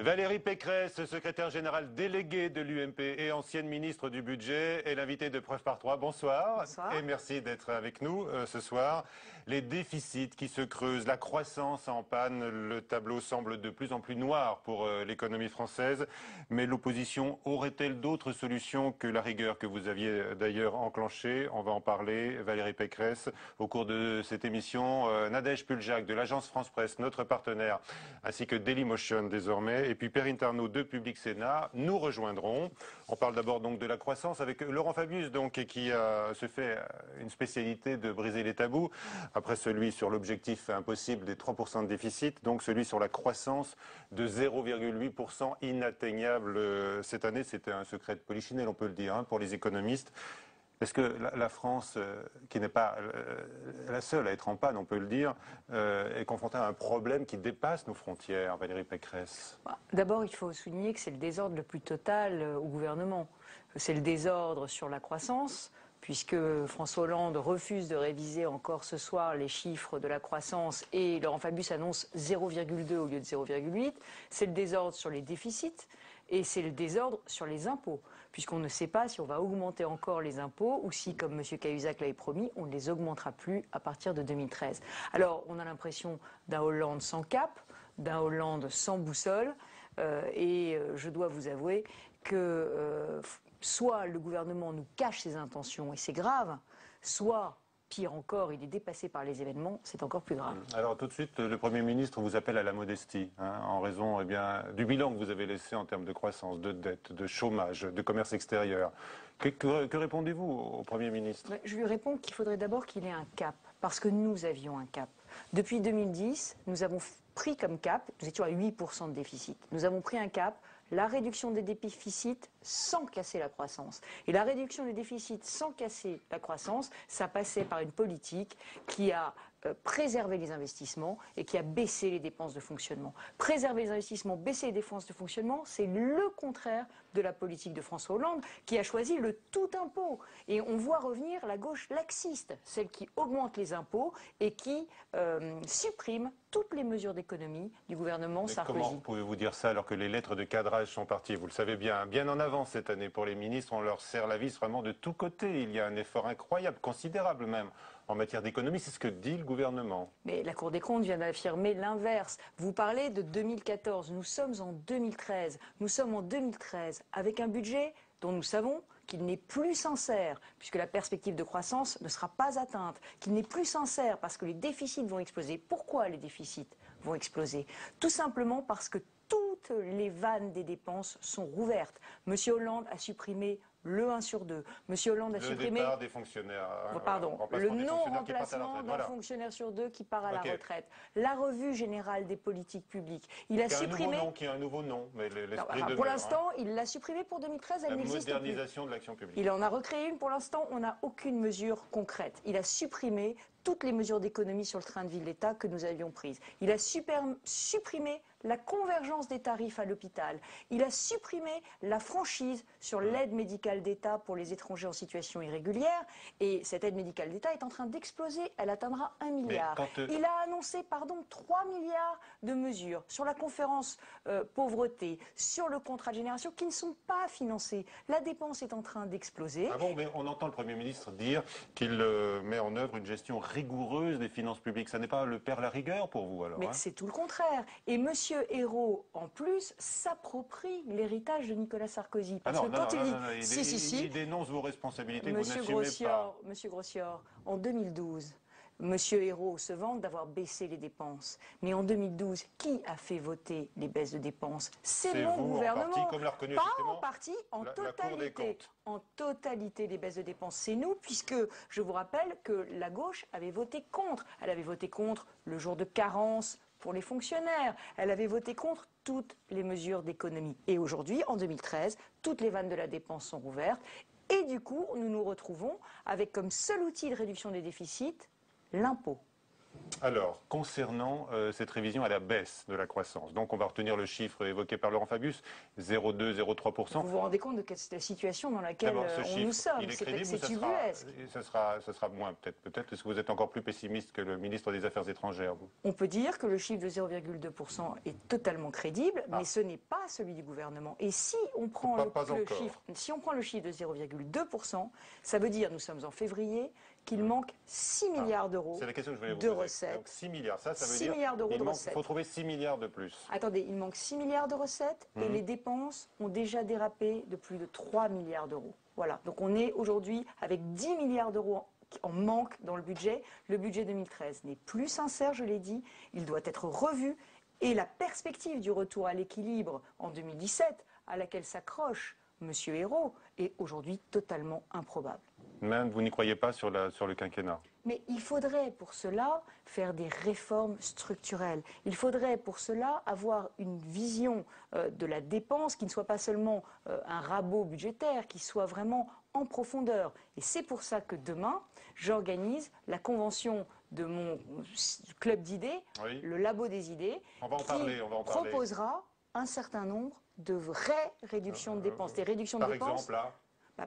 Valérie Pécresse, secrétaire générale déléguée de l'UMP et ancienne ministre du Budget, est l'invitée de Preuve par Trois. Bonsoir. Bonsoir. Et merci d'être avec nous ce soir. Les déficits qui se creusent, la croissance en panne, le tableau semble de plus en plus noir pour l'économie française. Mais l'opposition aurait-elle d'autres solutions que la rigueur que vous aviez d'ailleurs enclenchée? On va en parler. Valérie Pécresse, au cours de cette émission, Nadège Puljac de l'agence France Presse, notre partenaire, ainsi que Dailymotion désormais. Et puis Perrine Tarnaud de Public Sénat nous rejoindront. On parle d'abord donc de la croissance avec Laurent Fabius donc qui se fait une spécialité de briser les tabous après celui sur l'objectif impossible des 3% de déficit, donc celui sur la croissance de 0,8% inatteignable cette année. C'était un secret de polichinelle, on peut le dire, pour les économistes. Est-ce que la France, qui n'est pas la seule à être en panne, on peut le dire, est confrontée à un problème qui dépasse nos frontières, Valérie Pécresse? D'abord, il faut souligner que c'est le désordre le plus total au gouvernement. C'est le désordre sur la croissance, puisque François Hollande refuse de réviser encore ce soir les chiffres de la croissance et Laurent Fabius annonce 0,2 au lieu de 0,8. C'est le désordre sur les déficits et c'est le désordre sur les impôts, puisqu'on ne sait pas si on va augmenter encore les impôts ou si, comme M. Cahuzac l'avait promis, on ne les augmentera plus à partir de 2013. Alors, on a l'impression d'un Hollande sans cap, d'un Hollande sans boussole, et je dois vous avouer que soit le gouvernement nous cache ses intentions et c'est grave, soit, pire encore, il est dépassé par les événements, c'est encore plus grave. Alors tout de suite, le Premier ministre vous appelle à la modestie, en raison du bilan que vous avez laissé en termes de croissance, de dette, de chômage, de commerce extérieur. Que répondez-vous au Premier ministre? Je lui réponds qu'il faudrait d'abord qu'il ait un cap, parce que nous avions un cap. Depuis 2010, nous avons pris comme cap, nous étions à 8% de déficit, nous avons pris un cap, la réduction des déficits sans casser la croissance. Et la réduction des déficits sans casser la croissance, ça passait par une politique qui a préservé les investissements et qui a baissé les dépenses de fonctionnement. Préserver les investissements, baisser les dépenses de fonctionnement, c'est le contraire de la politique de François Hollande qui a choisi le tout impôt. Et on voit revenir la gauche laxiste, celle qui augmente les impôts et qui supprime toutes les mesures d'économie du gouvernement Sarkozy. Comment pouvez-vous dire ça alors que les lettres de cadrage sont parties? Vous le savez bien, bien en avance cette année pour les ministres, on leur serre la vis vraiment de tous côtés. Il y a un effort incroyable, considérable même, en matière d'économie. C'est ce que dit le gouvernement. Mais la Cour des comptes vient d'affirmer l'inverse. Vous parlez de 2014, nous sommes en 2013. Nous sommes en 2013 avec un budget dont nous savons qu'il n'est plus sincère, puisque la perspective de croissance ne sera pas atteinte, qu'il n'est plus sincère parce que les déficits vont exploser. Pourquoi les déficits vont exploser? Tout simplement parce que toutes les vannes des dépenses sont rouvertes. Monsieur Hollande a supprimé le 1 sur 2. Monsieur Hollande a supprimé... Le départ des fonctionnaires. Le non-remplacement d'un fonctionnaire sur 2 qui part à la retraite. La revue générale des politiques publiques. Il a supprimé... Qui a un nouveau nom, mais l'esprit pour l'instant, il l'a supprimé pour 2013, elle n'existe plus. La modernisation de l'action publique. Il en a recréé une, pour l'instant, on n'a aucune mesure concrète. Il a supprimé toutes les mesures d'économie sur le train de vie de l'État que nous avions prises. Il a supprimé la convergence des tarifs à l'hôpital. Il a supprimé la franchise sur l'aide médicale d'État pour les étrangers en situation irrégulière. Et cette aide médicale d'État est en train d'exploser. Elle atteindra 1 milliard. Il a annoncé, 3 milliards de mesures sur la conférence pauvreté, sur le contrat de génération qui ne sont pas financées. La dépense est en train d'exploser. Ah bon, mais on entend le Premier ministre dire qu'il met en œuvre une gestion rigoureuse des finances publiques. Ça n'est pas le père la rigueur pour vous alors? Mais c'est tout le contraire. Et Monsieur Ayrault, en plus, s'approprie l'héritage de Nicolas Sarkozy. Parce que quand il dit... Il dénonce vos responsabilités que vous n'assumez pas. Monsieur Grossior, en 2012... Monsieur Ayrault se vante d'avoir baissé les dépenses. Mais en 2012, qui a fait voter les baisses de dépenses? C'est mon gouvernement. En partie, comme l'a reconnu pas en partie, en la totalité. En totalité, les baisses de dépenses, c'est nous, puisque je vous rappelle que la gauche avait voté contre. Elle avait voté contre le jour de carence pour les fonctionnaires. Elle avait voté contre toutes les mesures d'économie. Et aujourd'hui, en 2013, toutes les vannes de la dépense sont rouvertes. Et du coup, nous nous retrouvons avec comme seul outil de réduction des déficits l'impôt. Alors, concernant cette révision à la baisse de la croissance, donc on va retenir le chiffre évoqué par Laurent Fabius, 0,2-0,3%. Vous vous rendez compte de la situation dans laquelle D'abord, ce nous chiffre, sommes? il est crédible ou C'est ubuesque. ça sera moins peut-être? Peut-être est-ce que vous êtes encore plus pessimiste que le ministre des Affaires étrangères, vous? On peut dire que le chiffre de 0,2% est totalement crédible, mais ce n'est pas celui du gouvernement. Et si on prend si on prend le chiffre de 0,2%, ça veut dire, nous sommes en février, qu'il manque 6 milliards d'euros de recettes. Donc 6 milliards, ça veut 6 dire milliards d'euros de recettes. il faut trouver 6 milliards de plus. Attendez, il manque 6 milliards de recettes et les dépenses ont déjà dérapé de plus de 3 milliards d'euros. Voilà, donc on est aujourd'hui avec 10 milliards d'euros en manque dans le budget. Le budget 2013 n'est plus sincère, je l'ai dit, il doit être revu et la perspective du retour à l'équilibre en 2017, à laquelle s'accroche M. Ayrault, est aujourd'hui totalement improbable. Même vous n'y croyez pas sur le quinquennat? Mais il faudrait pour cela faire des réformes structurelles. Il faudrait pour cela avoir une vision de la dépense qui ne soit pas seulement un rabot budgétaire, qui soit vraiment en profondeur. Et c'est pour ça que demain, j'organise la convention de mon club d'idées, le Labo des idées, qui proposera un certain nombre de vraies réductions de dépenses. Des réductions de dépenses. Par exemple,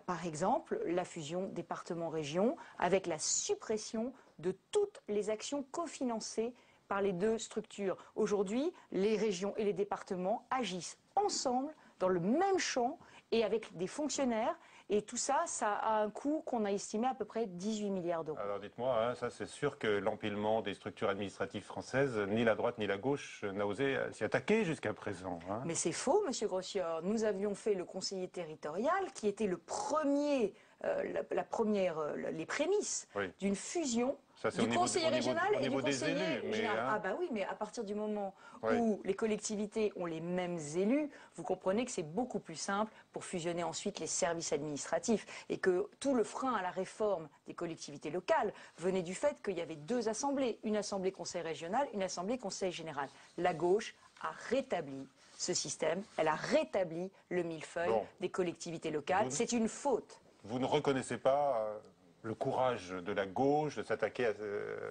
par exemple, la fusion département-région avec la suppression de toutes les actions cofinancées par les deux structures. Aujourd'hui, les régions et les départements agissent ensemble dans le même champ et avec des fonctionnaires. Et tout ça, ça a un coût qu'on a estimé à peu près 18 milliards d'euros. Alors dites-moi, hein, ça c'est sûr que l'empilement des structures administratives françaises, ni la droite ni la gauche n'a osé s'y attaquer jusqu'à présent. Hein. Mais c'est faux, Monsieur Grossior. Nous avions fait le conseiller territorial qui était le premier, les prémices d'une fusion du conseiller régional et du conseiller général. Hein. Ah bah oui, mais à partir du moment où les collectivités ont les mêmes élus, vous comprenez que c'est beaucoup plus simple pour fusionner ensuite les services administratifs et que tout le frein à la réforme des collectivités locales venait du fait qu'il y avait deux assemblées, une assemblée conseil régional, une assemblée conseil général. La gauche a rétabli ce système, elle a rétabli le millefeuille des collectivités locales. C'est une faute. Vous ne reconnaissez pas le courage de la gauche de s'attaquer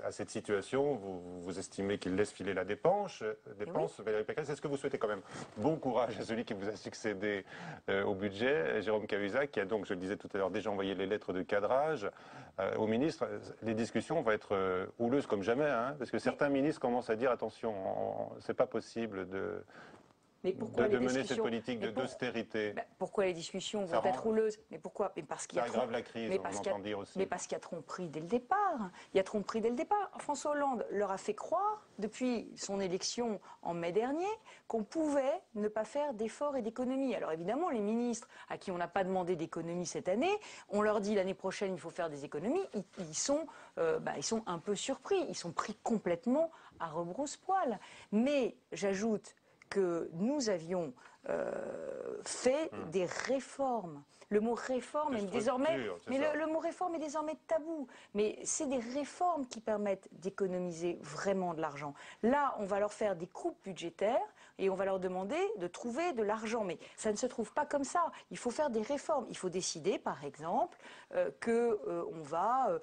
à cette situation? Vous estimez qu'il laisse filer la dépense, Valérie Pécresse. Est-ce que vous souhaitez quand même bon courage à celui qui vous a succédé au budget, Jérôme Cahuzac, qui a donc, je le disais tout à l'heure, déjà envoyé les lettres de cadrage au ministre? Les discussions vont être houleuses comme jamais, hein, parce que certains ministres commencent à dire attention, c'est pas possible de mener cette politique d'austérité. Pourquoi les discussions vont être houleuses? Mais pourquoi? Mais parce qu'il y a aggrave la crise, on entend dire aussi. Mais parce qu'il y a tromperie dès le départ. Il y a tromperie dès le départ. François Hollande leur a fait croire, depuis son élection en mai dernier, qu'on pouvait ne pas faire d'efforts et d'économies. Alors évidemment, les ministres à qui on n'a pas demandé d'économies cette année, on leur dit l'année prochaine il faut faire des économies. Ils sont un peu surpris. Ils sont pris complètement à rebrousse-poil. Mais j'ajoute que nous avions fait des réformes. Le mot réforme est désormais, le mot réforme est désormais tabou. Mais c'est des réformes qui permettent d'économiser vraiment de l'argent. Là, on va leur faire des coupes budgétaires et on va leur demander de trouver de l'argent. Mais ça ne se trouve pas comme ça. Il faut faire des réformes. Il faut décider, par exemple, qu'on va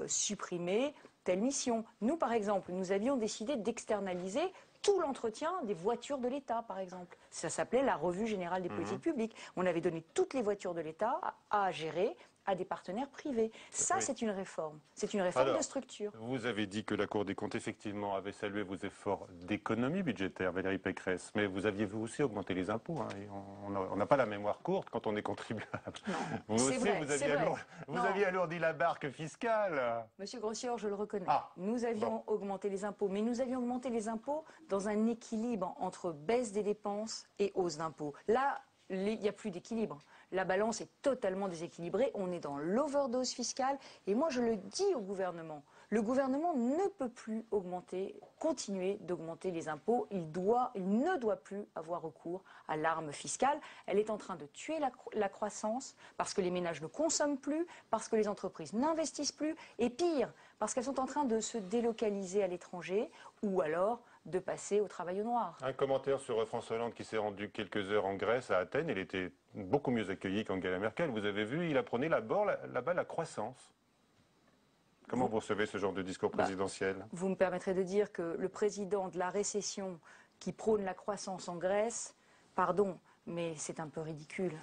supprimer telle mission. Nous, par exemple, nous avions décidé d'externaliser tout l'entretien des voitures de l'État, par exemple. Ça s'appelait la Revue Générale des Politiques Publiques. On avait donné toutes les voitures de l'État à gérer à des partenaires privés. Ça, c'est une réforme. C'est une réforme de structure. Vous avez dit que la Cour des comptes, effectivement, avait salué vos efforts d'économie budgétaire, Valérie Pécresse. Mais vous aviez vous aussi augmenté les impôts. Hein, on n'a pas la mémoire courte quand on est contribuable. Non, vous aussi, vous aviez alourdi la barque fiscale. Monsieur Grossior, je le reconnais. Nous avions augmenté les impôts. Mais nous avions augmenté les impôts dans un équilibre entre baisse des dépenses et hausse d'impôts. Là, il n'y a plus d'équilibre. La balance est totalement déséquilibrée. On est dans l'overdose fiscale. Et moi, je le dis au gouvernement. Le gouvernement ne peut plus continuer d'augmenter les impôts. Il ne doit plus avoir recours à l'arme fiscale. Elle est en train de tuer la croissance parce que les ménages ne consomment plus, parce que les entreprises n'investissent plus. Et pire, parce qu'elles sont en train de se délocaliser à l'étranger ou alors de passer au travail au noir. Un commentaire sur François Hollande qui s'est rendu quelques heures en Grèce, à Athènes. Il était beaucoup mieux accueilli qu'Angela Merkel. Vous avez vu, il apprenait là-bas la croissance. Comment vous recevez ce genre de discours présidentiel? Vous me permettrez de dire que le président de la récession qui prône la croissance en Grèce, pardon, mais c'est un peu ridicule.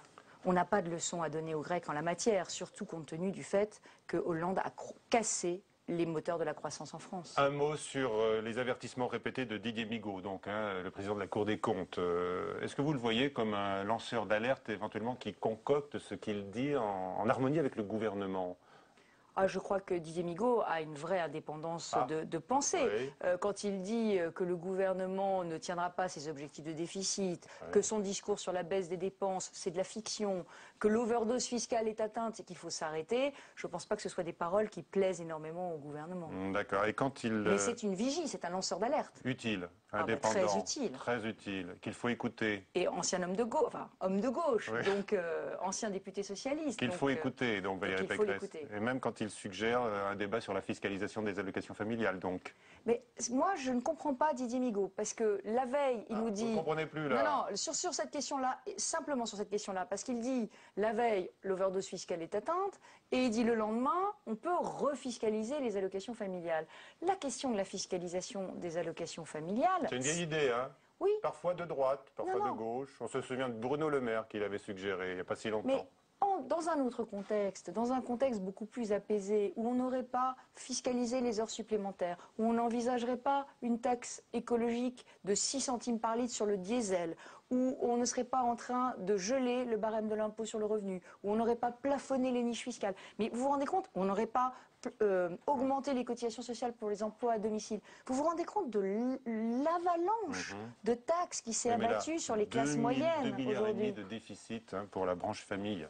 On n'a pas de leçon à donner aux Grecs en la matière, surtout compte tenu du fait que Hollande a cassé les moteurs de la croissance en France. Un mot sur les avertissements répétés de Didier Migaud, donc le président de la Cour des comptes. Est-ce que vous le voyez comme un lanceur d'alerte éventuellement qui concocte ce qu'il dit en harmonie avec le gouvernement? Je crois que Didier Migaud a une vraie indépendance de pensée. Oui. Quand il dit que le gouvernement ne tiendra pas ses objectifs de déficit, que son discours sur la baisse des dépenses, c'est de la fiction, que l'overdose fiscale est atteinte et qu'il faut s'arrêter, je ne pense pas que ce soit des paroles qui plaisent énormément au gouvernement. D'accord. Et quand il... Mais c'est une vigie, c'est un lanceur d'alerte. Utile, indépendant. Très utile. Très utile, qu'il faut écouter. Et ancien homme de gauche, homme de gauche, Oui. donc ancien député socialiste. Qu'il faut écouter, donc Valérie Pécresse. Et même quand il suggère un débat sur la fiscalisation des allocations familiales, donc. Mais moi, je ne comprends pas Didier Migaud, parce que la veille, il nous dit... Vous ne comprenez plus, là? Non, sur cette question-là, simplement sur cette question-là, parce qu'il dit, la veille, l'overdose fiscale est atteinte, et il dit le lendemain, on peut refiscaliser les allocations familiales. La question de la fiscalisation des allocations familiales... C'est une vieille idée, hein? Oui. Parfois de droite, parfois Non. de gauche. On se souvient de Bruno Le Maire qui l'avait suggéré il n'y a pas si longtemps. Mais dans un autre contexte, dans un contexte beaucoup plus apaisé, où on n'aurait pas fiscalisé les heures supplémentaires, où on n'envisagerait pas une taxe écologique de 6 centimes par litre sur le diesel, où on ne serait pas en train de geler le barème de l'impôt sur le revenu, où on n'aurait pas plafonné les niches fiscales. Mais vous vous rendez compte, on n'aurait pas augmenté les cotisations sociales pour les emplois à domicile. Vous vous rendez compte de l'avalanche de taxes qui s'est abattue sur les classes moyennes 2,5 milliards de déficit pour la branche famille.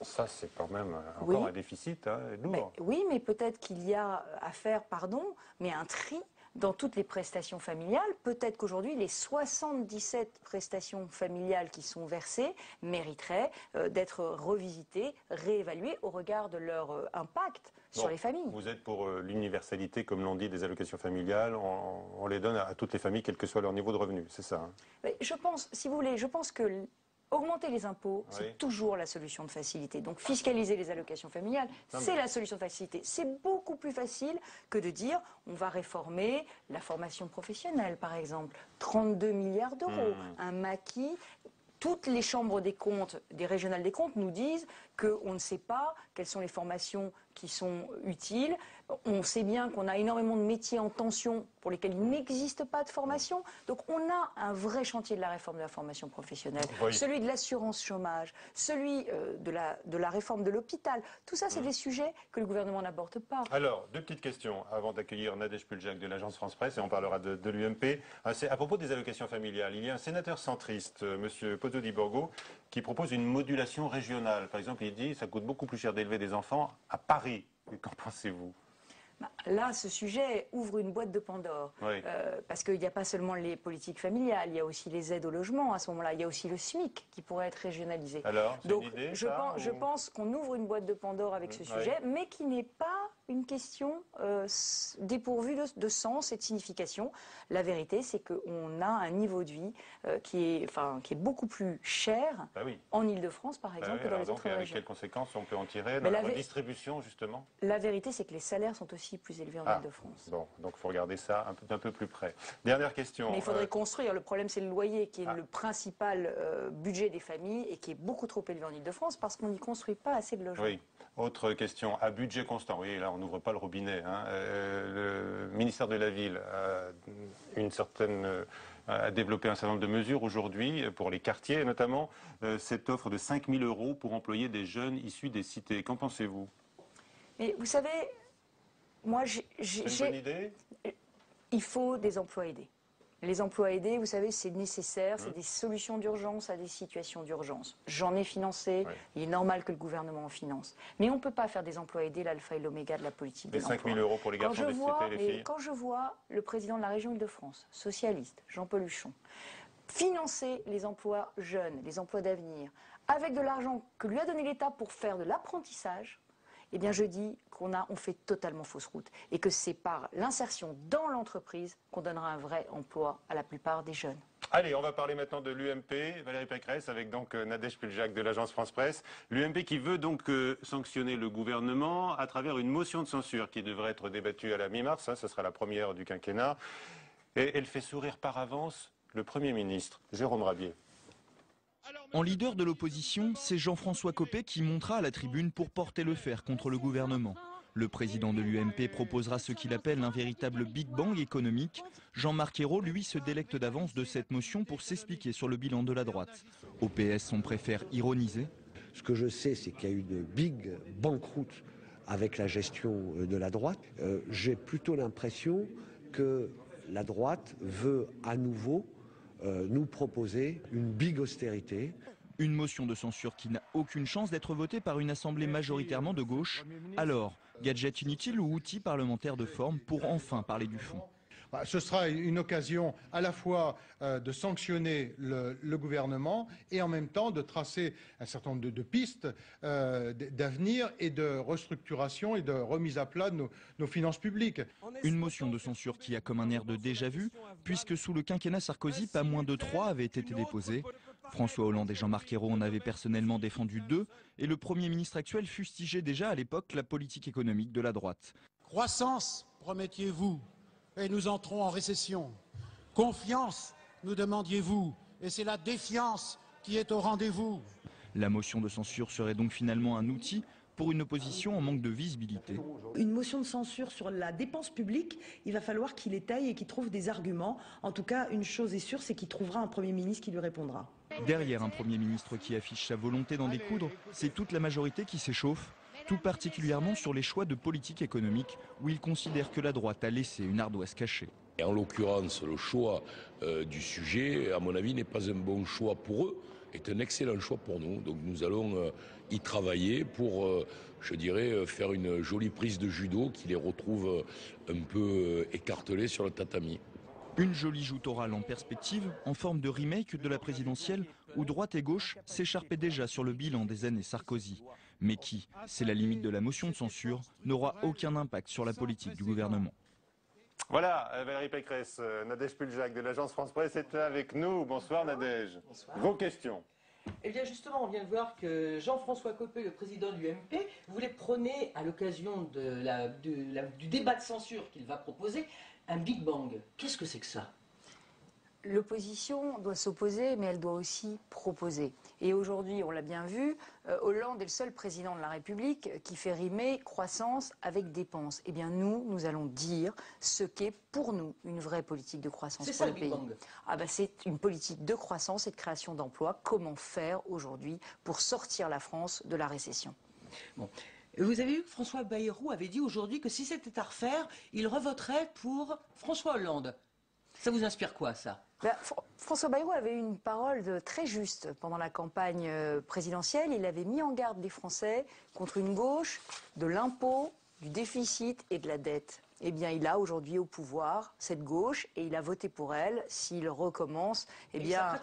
Ça, c'est quand même encore un déficit lourd. Oui, mais peut-être qu'il y a à faire, mais un tri dans toutes les prestations familiales. Peut-être qu'aujourd'hui, les 77 prestations familiales qui sont versées mériteraient d'être revisitées, réévaluées au regard de leur impact sur les familles. Vous êtes pour l'universalité, comme l'on dit, des allocations familiales. On les donne à toutes les familles, quel que soit leur niveau de revenu, c'est ça, hein? Je pense, si vous voulez, que augmenter les impôts, c'est toujours la solution de facilité. Donc fiscaliser les allocations familiales, c'est la solution de facilité. C'est beaucoup plus facile que de dire on va réformer la formation professionnelle, par exemple. 32 milliards d'euros, un maquis. Toutes les chambres des comptes, des régionales des comptes, nous disent qu'on ne sait pas quelles sont les formations qui sont utiles. On sait bien qu'on a énormément de métiers en tension pour lesquels il n'existe pas de formation. Donc on a un vrai chantier de la réforme de la formation professionnelle, celui de l'assurance chômage, celui de la réforme de l'hôpital. Tout ça, c'est des sujets que le gouvernement n'aborde pas. Alors, deux petites questions avant d'accueillir Nadège Puljak de l'agence France Presse et on parlera de l'UMP. C'est à propos des allocations familiales. Il y a un sénateur centriste, M. Pozzo di Borgo, qui propose une modulation régionale. Par exemple, il dit que ça coûte beaucoup plus cher d'élever des enfants à Paris. Qu'en pensez-vous ? Là, ce sujet ouvre une boîte de Pandore, parce qu'il n'y a pas seulement les politiques familiales, il y a aussi les aides au logement à ce moment-là, il y a aussi le SMIC qui pourrait être régionalisé. Alors, donc, je pense qu'on ouvre une boîte de Pandore avec ce sujet, mais qui n'est pas une question dépourvue de sens et de signification. La vérité, c'est qu'on a un niveau de vie qui est beaucoup plus cher en Île-de-France, par exemple, que dans les autres régions. Avec quelles conséquences on peut en tirer dans la redistribution, justement? La vérité, c'est que les salaires sont aussi plus élevés en Île-de-France. Bon, donc il faut regarder ça d'un peu plus près. Dernière question. Mais il faudrait construire. Le problème, c'est le loyer, qui est le principal budget des familles et qui est beaucoup trop élevé en Île-de-France parce qu'on n'y construit pas assez de logements. Oui. Autre question, à budget constant. Oui, là, on n'ouvre pas le robinet. Le ministère de la Ville a développé un certain nombre de mesures aujourd'hui pour les quartiers, notamment cette offre de 5 000 € pour employer des jeunes issus des cités. Qu'en pensez-vous? Mais vous savez, moi, c'est une bonne idée? Il faut des emplois aidés. Les emplois aidés, vous savez, c'est nécessaire, c'est des solutions d'urgence à des situations d'urgence. J'en ai financé, il est normal que le gouvernement en finance. Mais on ne peut pas faire des emplois aidés l'alpha et l'oméga de la politique de l'emploi. 5 000 € pour les garçons des cités et les filles. Quand je vois le président de la région Île-de-France, socialiste, Jean-Paul Huchon, financer les emplois jeunes, les emplois d'avenir, avec de l'argent que lui a donné l'État pour faire de l'apprentissage, eh bien je dis qu'on fait totalement fausse route et que c'est par l'insertion dans l'entreprise qu'on donnera un vrai emploi à la plupart des jeunes. Allez, on va parler maintenant de l'UMP, Valérie Pécresse, avec donc Nadège Puljac de l'agence France-Presse. L'UMP qui veut donc sanctionner le gouvernement à travers une motion de censure qui devrait être débattue à la mi-mars, ce sera la première du quinquennat. Et elle fait sourire par avance le Premier ministre, Jérôme Rabier. En leader de l'opposition, c'est Jean-François Copé qui montera à la tribune pour porter le fer contre le gouvernement. Le président de l'UMP proposera ce qu'il appelle un véritable Big Bang économique. Jean-Marc Ayrault, lui, se délecte d'avance de cette motion pour s'expliquer sur le bilan de la droite. Au PS, on préfère ironiser. Ce que je sais, c'est qu'il y a eu une big banqueroute avec la gestion de la droite. J'ai plutôt l'impression que la droite veut à nouveau nous proposer une big austérité. Une motion de censure qui n'a aucune chance d'être votée par une assemblée majoritairement de gauche. Alors, gadget inutile ou outil parlementaire de forme pour enfin parler du fond? Ce sera une occasion à la fois de sanctionner le gouvernement et en même temps de tracer un certain nombre de pistes d'avenir et de restructuration et de remise à plat de nos finances publiques. Une motion de censure qui a comme un air de déjà-vu, puisque sous le quinquennat Sarkozy, pas moins de 3 avaient été déposés. François Hollande et Jean-Marc Ayrault en avaient personnellement défendu 2, et le Premier ministre actuel fustigeait déjà à l'époque la politique économique de la droite. Croissance, promettiez-vous, et nous entrons en récession. Confiance, nous demandiez-vous, et c'est la défiance qui est au rendez-vous. La motion de censure serait donc finalement un outil pour une opposition en manque de visibilité. Une motion de censure sur la dépense publique, il va falloir qu'il étaye et qu'il trouve des arguments. En tout cas, une chose est sûre, c'est qu'il trouvera un Premier ministre qui lui répondra. Derrière un Premier ministre qui affiche sa volonté d'en découdre, c'est toute la majorité qui s'échauffe, tout particulièrement sur les choix de politique économique, où il considère que la droite a laissé une ardoise cachée. Et en l'occurrence, le choix du sujet, à mon avis, n'est pas un bon choix pour eux, est un excellent choix pour nous. Donc nous allons y travailler pour, je dirais, faire une jolie prise de judo qui les retrouve un peu écartelés sur le tatami. Une jolie joute orale en perspective, en forme de remake de la présidentielle, où droite et gauche s'écharpaient déjà sur le bilan des années Sarkozy. Mais qui, c'est la limite de la motion de censure, n'aura aucun impact sur la politique du gouvernement. Voilà, Valérie Pécresse, Nadège Puljac de l'agence France-Presse est avec nous. Bonsoir Nadège. Bonsoir. Vos questions. Eh bien justement, on vient de voir que Jean-François Copé, le président de l'UMP, voulait prôner, à l'occasion du débat de censure qu'il va proposer, un Big Bang. Qu'est-ce que c'est que ça? L'opposition doit s'opposer, mais elle doit aussi proposer. Et aujourd'hui, on l'a bien vu, Hollande est le seul président de la République qui fait rimer croissance avec dépenses. Eh bien, nous allons dire ce qu'est pour nous une vraie politique de croissance pour le pays. Ah ben, c'est une politique de croissance et de création d'emplois. Comment faire aujourd'hui pour sortir la France de la récession? Bon. Vous avez vu que François Bayrou avait dit aujourd'hui que si c'était à refaire, il revoterait pour François Hollande. Ça vous inspire quoi, ça? François Bayrou avait eu une parole très juste pendant la campagne présidentielle. Il avait mis en garde les Français contre une gauche de l'impôt, du déficit et de la dette. Eh bien, il a aujourd'hui au pouvoir cette gauche et il a voté pour elle. S'il recommence, eh bien,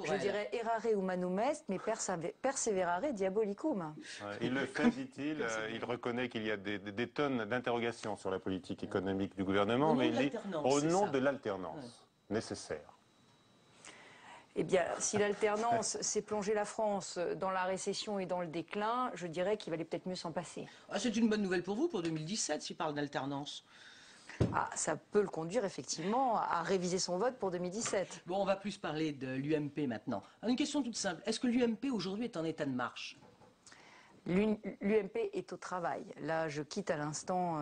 je dirais errare humanum est, mais perseverare diabolicum. Ouais, il le fait, dit-il. Il reconnaît qu'il y a des tonnes d'interrogations sur la politique économique du gouvernement, mais il dit au nom de l'alternance nécessaire. Eh bien, si l'alternance, c'est plonger la France dans la récession et dans le déclin, je dirais qu'il valait peut-être mieux s'en passer. Ah, c'est une bonne nouvelle pour vous, pour 2017, s'il parle d'alternance. Ah, ça peut le conduire effectivement à réviser son vote pour 2017. Bon, on va plus parler de l'UMP maintenant. Une question toute simple. Est-ce que l'UMP aujourd'hui est en état de marche? L'UMP est au travail. Là, je quitte à l'instant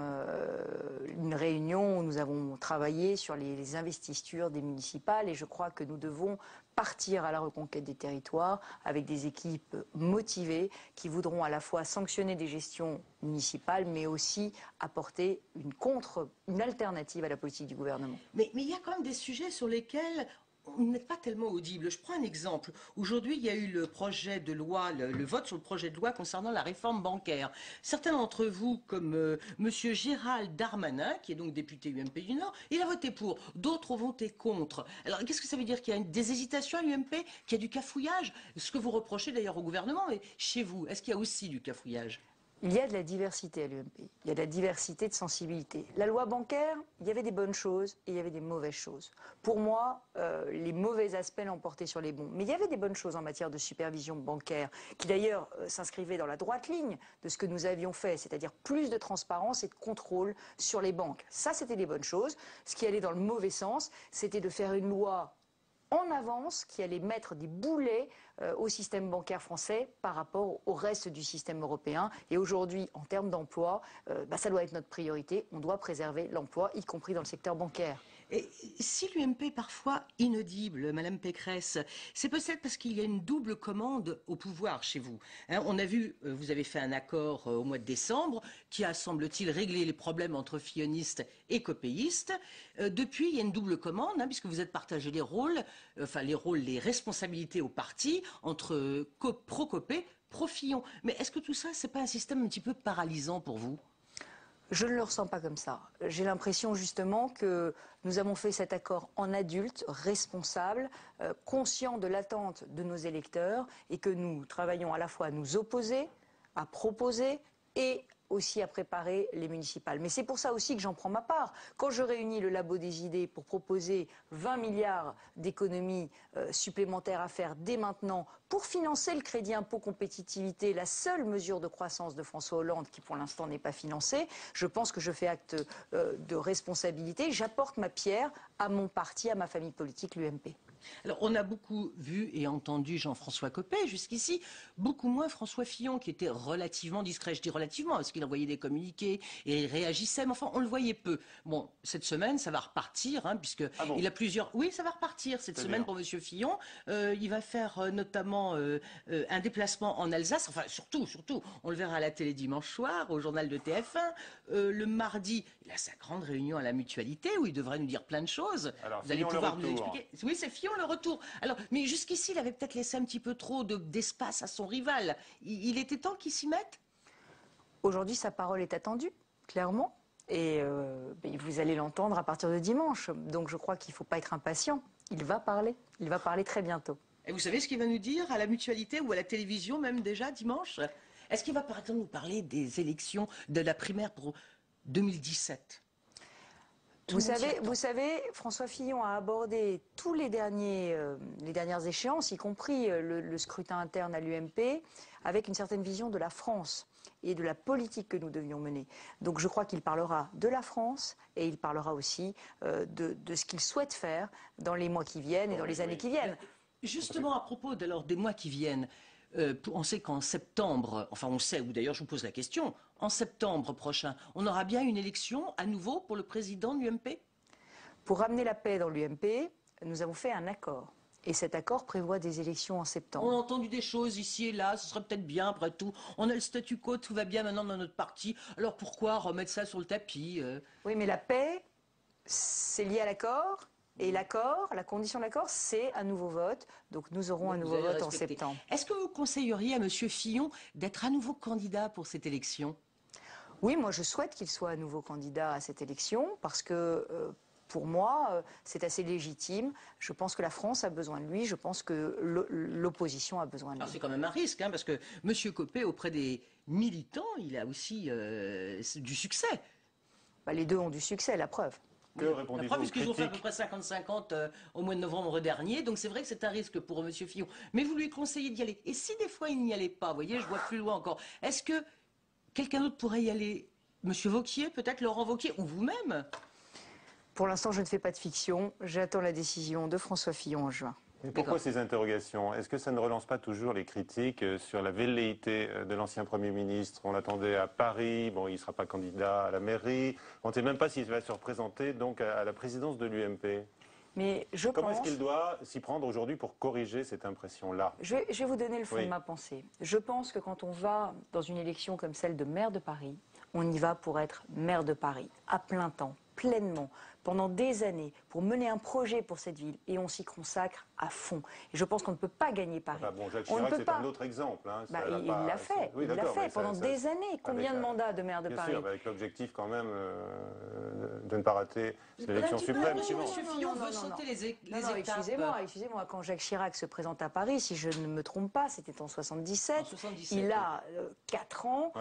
une réunion où nous avons travaillé sur les investitures des municipales et je crois que nous devons partir à la reconquête des territoires avec des équipes motivées qui voudront à la fois sanctionner des gestions municipales mais aussi apporter une alternative à la politique du gouvernement. Mais il y a quand même des sujets sur lesquels on n'est pas tellement audible. Je prends un exemple. Aujourd'hui, il y a eu le projet de loi, le vote sur le projet de loi concernant la réforme bancaire. Certains d'entre vous, comme Monsieur Gérald Darmanin, qui est donc député UMP du Nord, il a voté pour. D'autres ont voté contre. Alors, qu'est-ce que ça veut dire? Qu'il y a des hésitations à l'UMP, qu'il y a du cafouillage? Ce que vous reprochez d'ailleurs au gouvernement, mais chez vous, est-ce qu'il y a aussi du cafouillage? Il y a de la diversité à l'UMP, il y a de la diversité de sensibilité. La loi bancaire, il y avait des bonnes choses et il y avait des mauvaises choses. Pour moi, les mauvais aspects l'emportaient sur les bons. Mais il y avait des bonnes choses en matière de supervision bancaire, qui d'ailleurs s'inscrivaient dans la droite ligne de ce que nous avions fait, c'est-à-dire plus de transparence et de contrôle sur les banques. Ça, c'était des bonnes choses. Ce qui allait dans le mauvais sens, c'était de faire une loi en avance qui allait mettre des boulets au système bancaire français par rapport au reste du système européen. Et aujourd'hui, en termes d'emploi, ça doit être notre priorité. On doit préserver l'emploi, y compris dans le secteur bancaire. Et si l'UMP est parfois inaudible, Madame Pécresse, c'est peut-être parce qu'il y a une double commande au pouvoir chez vous. Hein, on a vu, vous avez fait un accord au mois de décembre qui a, semble-t-il, réglé les problèmes entre fillonistes et copéistes. Depuis, il y a une double commande, puisque vous êtes partagé les rôles, les responsabilités au parti entre pro-Copé, pro-Fillon. Mais est-ce que tout ça, c'est pas un système un petit peu paralysant pour vous ? Je ne le ressens pas comme ça. J'ai l'impression justement que nous avons fait cet accord en adultes, responsables, conscients de l'attente de nos électeurs et que nous travaillons à la fois à nous opposer, à proposer et aussi à préparer les municipales. Mais c'est pour ça aussi que j'en prends ma part. Quand je réunis le labo des idées pour proposer 20 milliards d'économies supplémentaires à faire dès maintenant pour financer le crédit impôt compétitivité, la seule mesure de croissance de François Hollande qui pour l'instant n'est pas financée, je pense que je fais acte de responsabilité. J'apporte ma pierre à mon parti, à ma famille politique, l'UMP. Alors, on a beaucoup vu et entendu Jean-François Copé jusqu'ici, beaucoup moins François Fillon, qui était relativement discret. Je dis relativement, parce qu'il envoyait des communiqués et il réagissait, mais enfin, on le voyait peu. Bon, cette semaine, ça va repartir, puisque il a plusieurs... Oui, ça va repartir cette semaine pour Monsieur Fillon. Il va faire notamment un déplacement en Alsace, enfin, surtout, on le verra à la télé dimanche soir, au journal de TF1. Le mardi, il a sa grande réunion à la Mutualité, où il devrait nous dire plein de choses. Alors, vous allez pouvoir nous expliquer. Oui, c'est Fillon le retour. Alors, mais jusqu'ici, il avait peut-être laissé un petit peu trop d'espace à son rival. Il était temps qu'il s'y mette. Aujourd'hui, sa parole est attendue, clairement. Et vous allez l'entendre à partir de dimanche. Donc je crois qu'il ne faut pas être impatient. Il va parler. Il va parler très bientôt. Et vous savez ce qu'il va nous dire à la Mutualité ou à la télévision même déjà dimanche? Est-ce qu'il va par exemple nous parler des élections de la primaire pour 2017? Vous savez, François Fillon a abordé tous les dernières échéances, y compris le scrutin interne à l'UMP, avec une certaine vision de la France et de la politique que nous devions mener. Donc je crois qu'il parlera de la France et il parlera aussi de ce qu'il souhaite faire dans les mois qui viennent et dans les années qui viennent. Justement, à propos des mois qui viennent, on sait qu'en septembre, enfin on sait, ou d'ailleurs je vous pose la question, en septembre prochain, on aura bien une élection à nouveau pour le président de l'UMP? Pour ramener la paix dans l'UMP, nous avons fait un accord. Et cet accord prévoit des élections en septembre. On a entendu des choses ici et là, ce serait peut-être bien après tout. On a le statu quo, tout va bien maintenant dans notre parti. Alors pourquoi remettre ça sur le tapis? Oui, mais la paix, c'est lié à l'accord. Et l'accord, la condition de l'accord, c'est un nouveau vote. Donc nous aurons un nouveau vote en septembre. Est-ce que vous conseilleriez à M. Fillon d'être à nouveau candidat pour cette élection? Oui, moi je souhaite qu'il soit à nouveau candidat à cette élection parce que... pour moi, c'est assez légitime. Je pense que la France a besoin de lui. Je pense que l'opposition a besoin de lui. Alors c'est quand même un risque, parce que M. Copé, auprès des militants, il a aussi du succès. Les deux ont du succès, la preuve. Que répondez-vous aux critiques ? Puisqu'ils ont fait à peu près 50-50 au mois de novembre dernier, donc c'est vrai que c'est un risque pour M. Fillon. Mais vous lui conseillez d'y aller. Et si des fois il n'y allait pas, vous voyez, je vois plus loin encore, est-ce que quelqu'un d'autre pourrait y aller? M. Wauquiez, peut-être Laurent Wauquiez, ou vous-même? Pour l'instant, je ne fais pas de fiction. J'attends la décision de François Fillon en juin. Mais pourquoi ces interrogations? Est-ce que ça ne relance pas toujours les critiques sur la velléité de l'ancien Premier ministre? On l'attendait à Paris, bon, il ne sera pas candidat à la mairie. On ne sait même pas s'il va se représenter donc à la présidence de l'UMP. Mais je Comment pense... est-ce qu'il doit s'y prendre aujourd'hui pour corriger cette impression-là? Je vais vous donner le fond de ma pensée. Je pense que quand on va dans une élection comme celle de maire de Paris, on y va pour être maire de Paris, à plein temps, pleinement, pendant des années pour mener un projet pour cette ville et on s'y consacre à fond. Et je pense qu'on ne peut pas gagner Paris. Enfin bon, Jacques Chirac, c'est un autre exemple. Hein. Bah, il l'a fait, oui, il l'a fait pendant des années. Combien de mandats de maire de Paris? Bien sûr, avec l'objectif quand même de ne pas rater l'élection suprême. M. Fillon veut sauter les étapes. Excusez-moi, quand Jacques Chirac se présente à Paris, si je ne me trompe pas, c'était en 77, il a 4 ans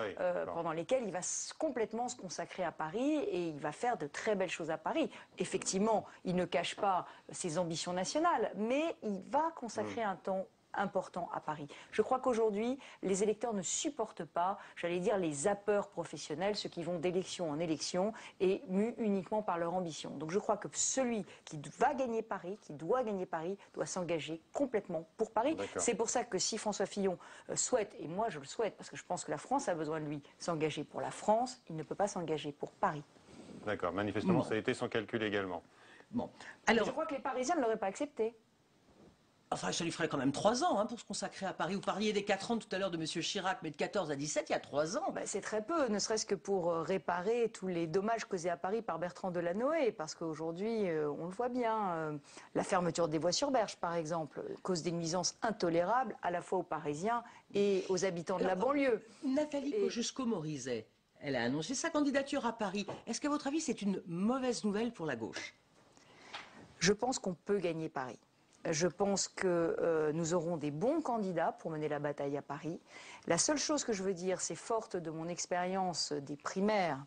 pendant lesquels il va complètement se consacrer à Paris et il va faire de très belles choses à Paris. Effectivement, il ne cache pas ses ambitions nationales, mais il va consacrer un temps important à Paris. Je crois qu'aujourd'hui, les électeurs ne supportent pas, j'allais dire, les zappeurs professionnels, ceux qui vont d'élection en élection et mus uniquement par leur ambition. Donc je crois que celui qui va gagner Paris, qui doit gagner Paris, doit s'engager complètement pour Paris. C'est pour ça que si François Fillon souhaite, et moi je le souhaite, parce que je pense que la France a besoin de lui, s'engager pour la France, il ne peut pas s'engager pour Paris. D'accord, manifestement, ça a été son calcul également. Bon. Alors, je crois que les Parisiens ne l'auraient pas accepté. Enfin, ça lui ferait quand même 3 ans pour se consacrer à Paris. Vous parliez des 4 ans tout à l'heure de M. Chirac, mais de 14 à 17, il y a 3 ans. C'est très peu, ne serait-ce que pour réparer tous les dommages causés à Paris par Bertrand Delanoë, parce qu'aujourd'hui, on le voit bien, la fermeture des voies sur Berge, par exemple, cause des nuisances intolérables à la fois aux Parisiens et aux habitants de la banlieue. Nathalie Kosciusko-Morizet, elle a annoncé sa candidature à Paris. Est-ce qu'à votre avis, c'est une mauvaise nouvelle pour la gauche? Je pense qu'on peut gagner Paris. Je pense que nous aurons des bons candidats pour mener la bataille à Paris. La seule chose que je veux dire, c'est forte de mon expérience des primaires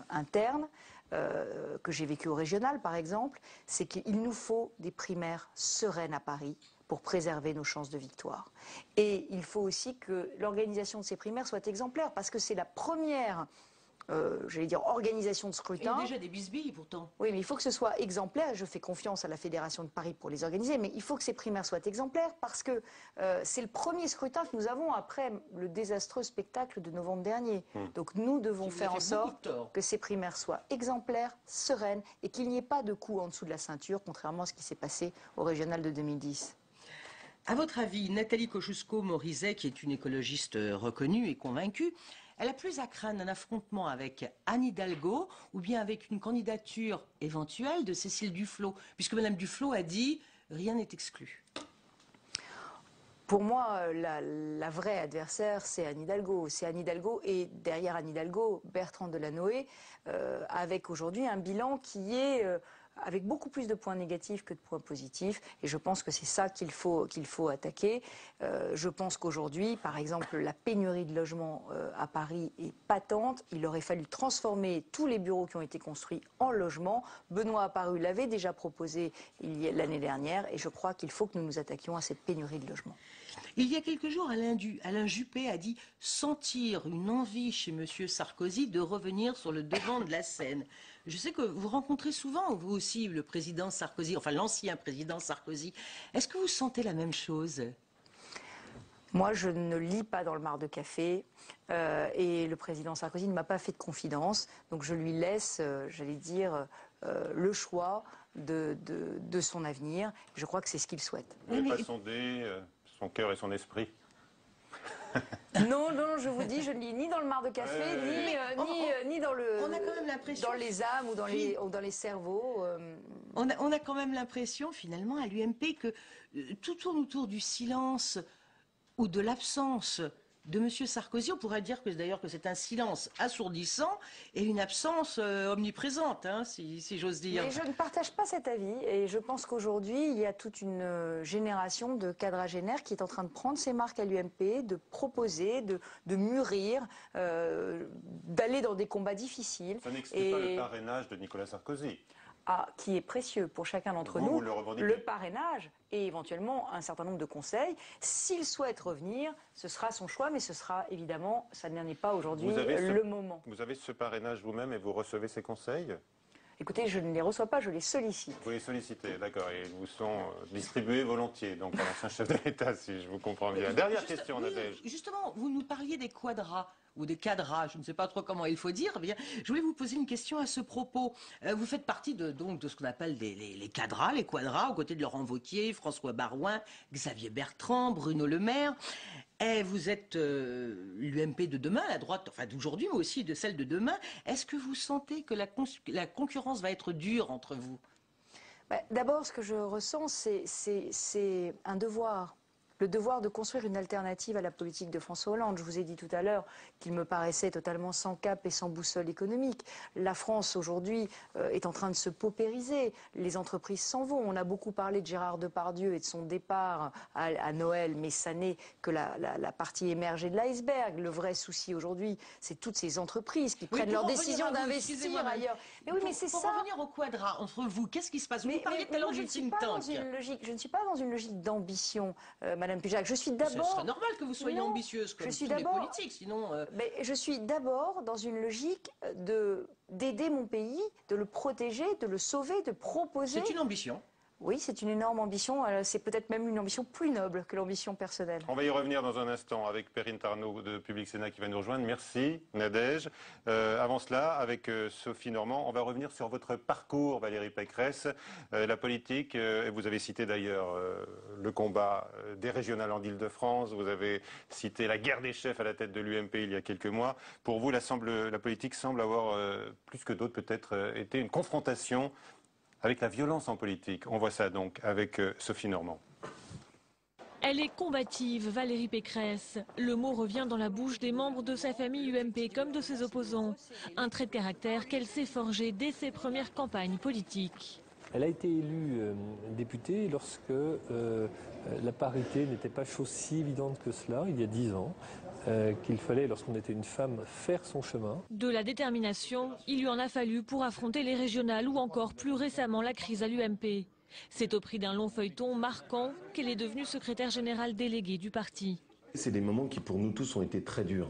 internes, que j'ai vécues au régional par exemple, c'est qu'il nous faut des primaires sereines à Paris pour préserver nos chances de victoire. Et il faut aussi que l'organisation de ces primaires soit exemplaire, parce que c'est la première j'allais dire organisation de scrutin. Il y a déjà des bisbilles pourtant. Oui, mais il faut que ce soit exemplaire. Je fais confiance à la Fédération de Paris pour les organiser, mais il faut que ces primaires soient exemplaires parce que c'est le premier scrutin que nous avons après le désastreux spectacle de novembre dernier. Donc nous devons faire en sorte que ces primaires soient exemplaires, sereines et qu'il n'y ait pas de coup en dessous de la ceinture, contrairement à ce qui s'est passé au régional de 2010. À votre avis, Nathalie Kosciusko-Morizet, qui est une écologiste reconnue et convaincue, elle a plus à craindre un affrontement avec Anne Hidalgo ou bien avec une candidature éventuelle de Cécile Duflot, puisque Mme Duflot a dit « rien n'est exclu ». Pour moi, la vraie adversaire, c'est Anne Hidalgo. C'est Anne Hidalgo et derrière Anne Hidalgo, Bertrand Delanoë, avec aujourd'hui un bilan qui est avec beaucoup plus de points négatifs que de points positifs. Et je pense que c'est ça qu'il faut attaquer. Je pense qu'aujourd'hui, par exemple, la pénurie de logements à Paris est patente. Il aurait fallu transformer tous les bureaux qui ont été construits en logements. Benoît Apparu l'avait déjà proposé l'année dernière. Et je crois qu'il faut que nous nous attaquions à cette pénurie de logements. Il y a quelques jours, Alain Juppé a dit sentir une envie chez M. Sarkozy de revenir sur le devant de la scène. Je sais que vous rencontrez souvent, vous aussi, le président Sarkozy, enfin l'ancien président Sarkozy. Est-ce que vous sentez la même chose ? Moi, je ne lis pas dans le mar de café et le président Sarkozy ne m'a pas fait de confidence. Donc je lui laisse, j'allais dire, le choix de son avenir. Je crois que c'est ce qu'il souhaite. Vous n'avez pas sondé son cœur et son esprit? Non, je vous dis, je ne lis ni dans le mar de café, ni dans les âmes ou dans les cerveaux. On a quand même l'impression, finalement, à l'UMP, que tout tourne autour du silence ou de l'absence de M. Sarkozy. On pourrait dire que d'ailleurs que c'est un silence assourdissant et une absence omniprésente, si j'ose dire. Mais je ne partage pas cet avis et je pense qu'aujourd'hui, il y a toute une génération de quadragénaires qui est en train de prendre ses marques à l'UMP, de proposer, de mûrir, d'aller dans des combats difficiles. Ça n'exclut pas le parrainage de Nicolas Sarkozy. Qui est précieux pour chacun d'entre nous, le parrainage et éventuellement un certain nombre de conseils. S'il souhaite revenir, ce sera son choix, mais ce sera évidemment, ça n'en est pas aujourd'hui le moment. Vous avez ce parrainage vous-même et vous recevez ces conseils ? Écoutez, je ne les reçois pas, je les sollicite. Vous les sollicitez, d'accord, et ils vous sont distribués volontiers, donc par l'ancien chef de l'État, si je vous comprends bien. Dernière question, Nadège. Justement, vous nous parliez des quadras, ou des cadras, je ne sais pas trop comment il faut dire. Bien, je voulais vous poser une question à ce propos. Vous faites partie de ce qu'on appelle les cadras, les quadras, aux côtés de Laurent Wauquiez, François Baroin, Xavier Bertrand, Bruno Le Maire. Vous êtes l'UMP de demain, la droite, enfin d'aujourd'hui, mais aussi de celle de demain. Est-ce que vous sentez que la concurrence va être dure entre vous? D'abord, ce que je ressens, c'est un devoir. Le devoir de construire une alternative à la politique de François Hollande. Je vous ai dit tout à l'heure qu'il me paraissait totalement sans cap et sans boussole économique. La France, aujourd'hui, est en train de se paupériser. Les entreprises s'en vont. On a beaucoup parlé de Gérard Depardieu et de son départ à Noël, mais ça n'est que la partie émergée de l'iceberg. Le vrai souci aujourd'hui, c'est toutes ces entreprises qui prennent leur décision d'investir ailleurs. Mais oui, mais c'est ça. Pour revenir au quadrat, entre vous, qu'est-ce qui se passe? Vous parliez tout à l'heure du think tank. Je ne suis pas dans une logique d'ambition, Madame Pujac. Je suis d'abord. Ce serait normal que vous soyez ambitieuse comme tous les politiques, sinon. Mais je suis d'abord dans une logique d'aider mon pays, de le protéger, de le sauver, de proposer. C'est une ambition. Oui, c'est une énorme ambition. C'est peut-être même une ambition plus noble que l'ambition personnelle. On va y revenir dans un instant avec Perrine Tarnaud de Public Sénat qui va nous rejoindre. Merci Nadège. Avant cela, avec Sophie Normand, on va revenir sur votre parcours, Valérie Pécresse. La politique, vous avez cité d'ailleurs le combat des régionales en Île-de-France. Vous avez cité la guerre des chefs à la tête de l'UMP il y a quelques mois. Pour vous, la politique semble avoir, plus que d'autres peut-être, été une confrontation avec la violence en politique. On voit ça donc avec Sophie Normand. Elle est combative, Valérie Pécresse. Le mot revient dans la bouche des membres de sa famille UMP comme de ses opposants. Un trait de caractère qu'elle s'est forgé dès ses premières campagnes politiques. Elle a été élue députée lorsque la parité n'était pas chose si évidente que cela, il y a 10 ans. Qu'il fallait, lorsqu'on était une femme, faire son chemin. De la détermination, il lui en a fallu pour affronter les régionales ou encore plus récemment la crise à l'UMP. C'est au prix d'un long feuilleton marquant qu'elle est devenue secrétaire générale déléguée du parti. C'est des moments qui pour nous tous ont été très durs.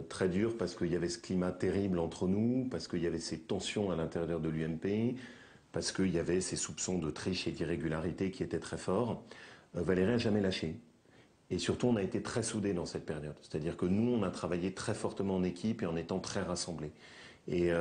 Très durs parce qu'il y avait ce climat terrible entre nous, parce qu'il y avait ces tensions à l'intérieur de l'UMP, parce qu'il y avait ces soupçons de triche et d'irrégularité qui étaient très forts. Valérie n'a jamais lâché. Et surtout, on a été très soudés dans cette période. C'est-à-dire que nous, on a travaillé très fortement en équipe et en étant très rassemblés. Et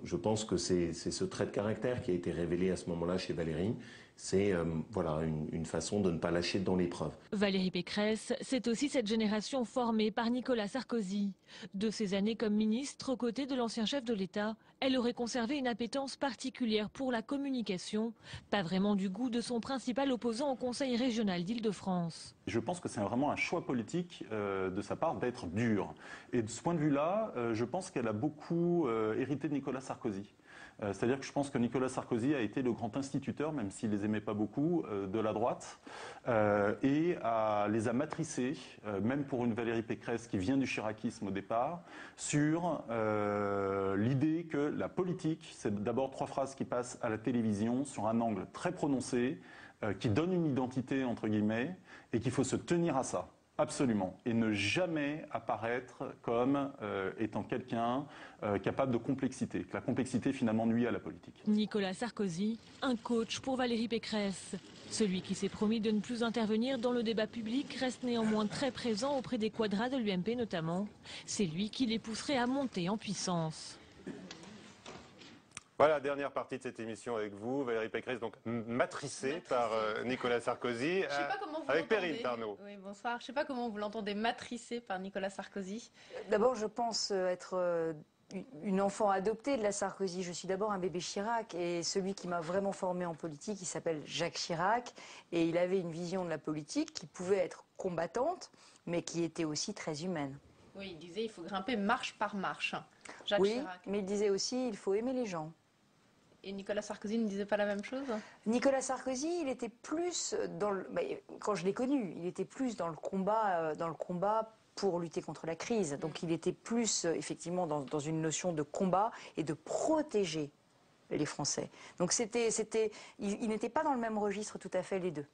je pense que c'est ce trait de caractère qui a été révélé à ce moment-là chez Valérie. C'est voilà, une façon de ne pas lâcher dans l'épreuve. Valérie Pécresse, c'est aussi cette génération formée par Nicolas Sarkozy. De ses années comme ministre aux côtés de l'ancien chef de l'État, elle aurait conservé une appétence particulière pour la communication, pas vraiment du goût de son principal opposant au Conseil régional d'Île-de-France. Je pense que c'est vraiment un choix politique de sa part d'être dure. Et de ce point de vue-là, je pense qu'elle a beaucoup hérité de Nicolas Sarkozy. C'est-à-dire que je pense que Nicolas Sarkozy a été le grand instituteur, même s'il les aimait pas beaucoup, de la droite, et les a matricés, même pour une Valérie Pécresse qui vient du chiracisme au départ, sur l'idée que la politique, c'est d'abord 3 phrases qui passent à la télévision sur un angle très prononcé, qui donne une identité, entre guillemets, et qu'il faut se tenir à ça. Absolument. Et ne jamais apparaître comme étant quelqu'un capable de complexité. Que la complexité finalement nuit à la politique. Nicolas Sarkozy, un coach pour Valérie Pécresse. Celui qui s'est promis de ne plus intervenir dans le débat public reste néanmoins très présent auprès des quadras de l'UMP notamment. C'est lui qui les pousserait à monter en puissance. Voilà, dernière partie de cette émission avec vous, Valérie Pécresse, donc matricée par Nicolas Sarkozy, avec Perrine Tarnaud. Oui, bonsoir. Je ne sais pas comment vous l'entendez, matricée par Nicolas Sarkozy. D'abord, je pense être une enfant adoptée de la Sarkozy. Je suis d'abord un bébé Chirac et celui qui m'a vraiment formée en politique, il s'appelle Jacques Chirac et il avait une vision de la politique qui pouvait être combattante, mais qui était aussi très humaine. Oui, il disait il faut grimper marche par marche. Jacques Chirac. Mais il disait aussi il faut aimer les gens. Et Nicolas Sarkozy ne disait pas la même chose? Nicolas Sarkozy, il était plus dans le... Quand je l'ai connu, il était plus dans le combat pour lutter contre la crise. Donc il était plus effectivement dans une notion de combat et de protéger les Français. Donc il n'était pas dans le même registre tout à fait les deux.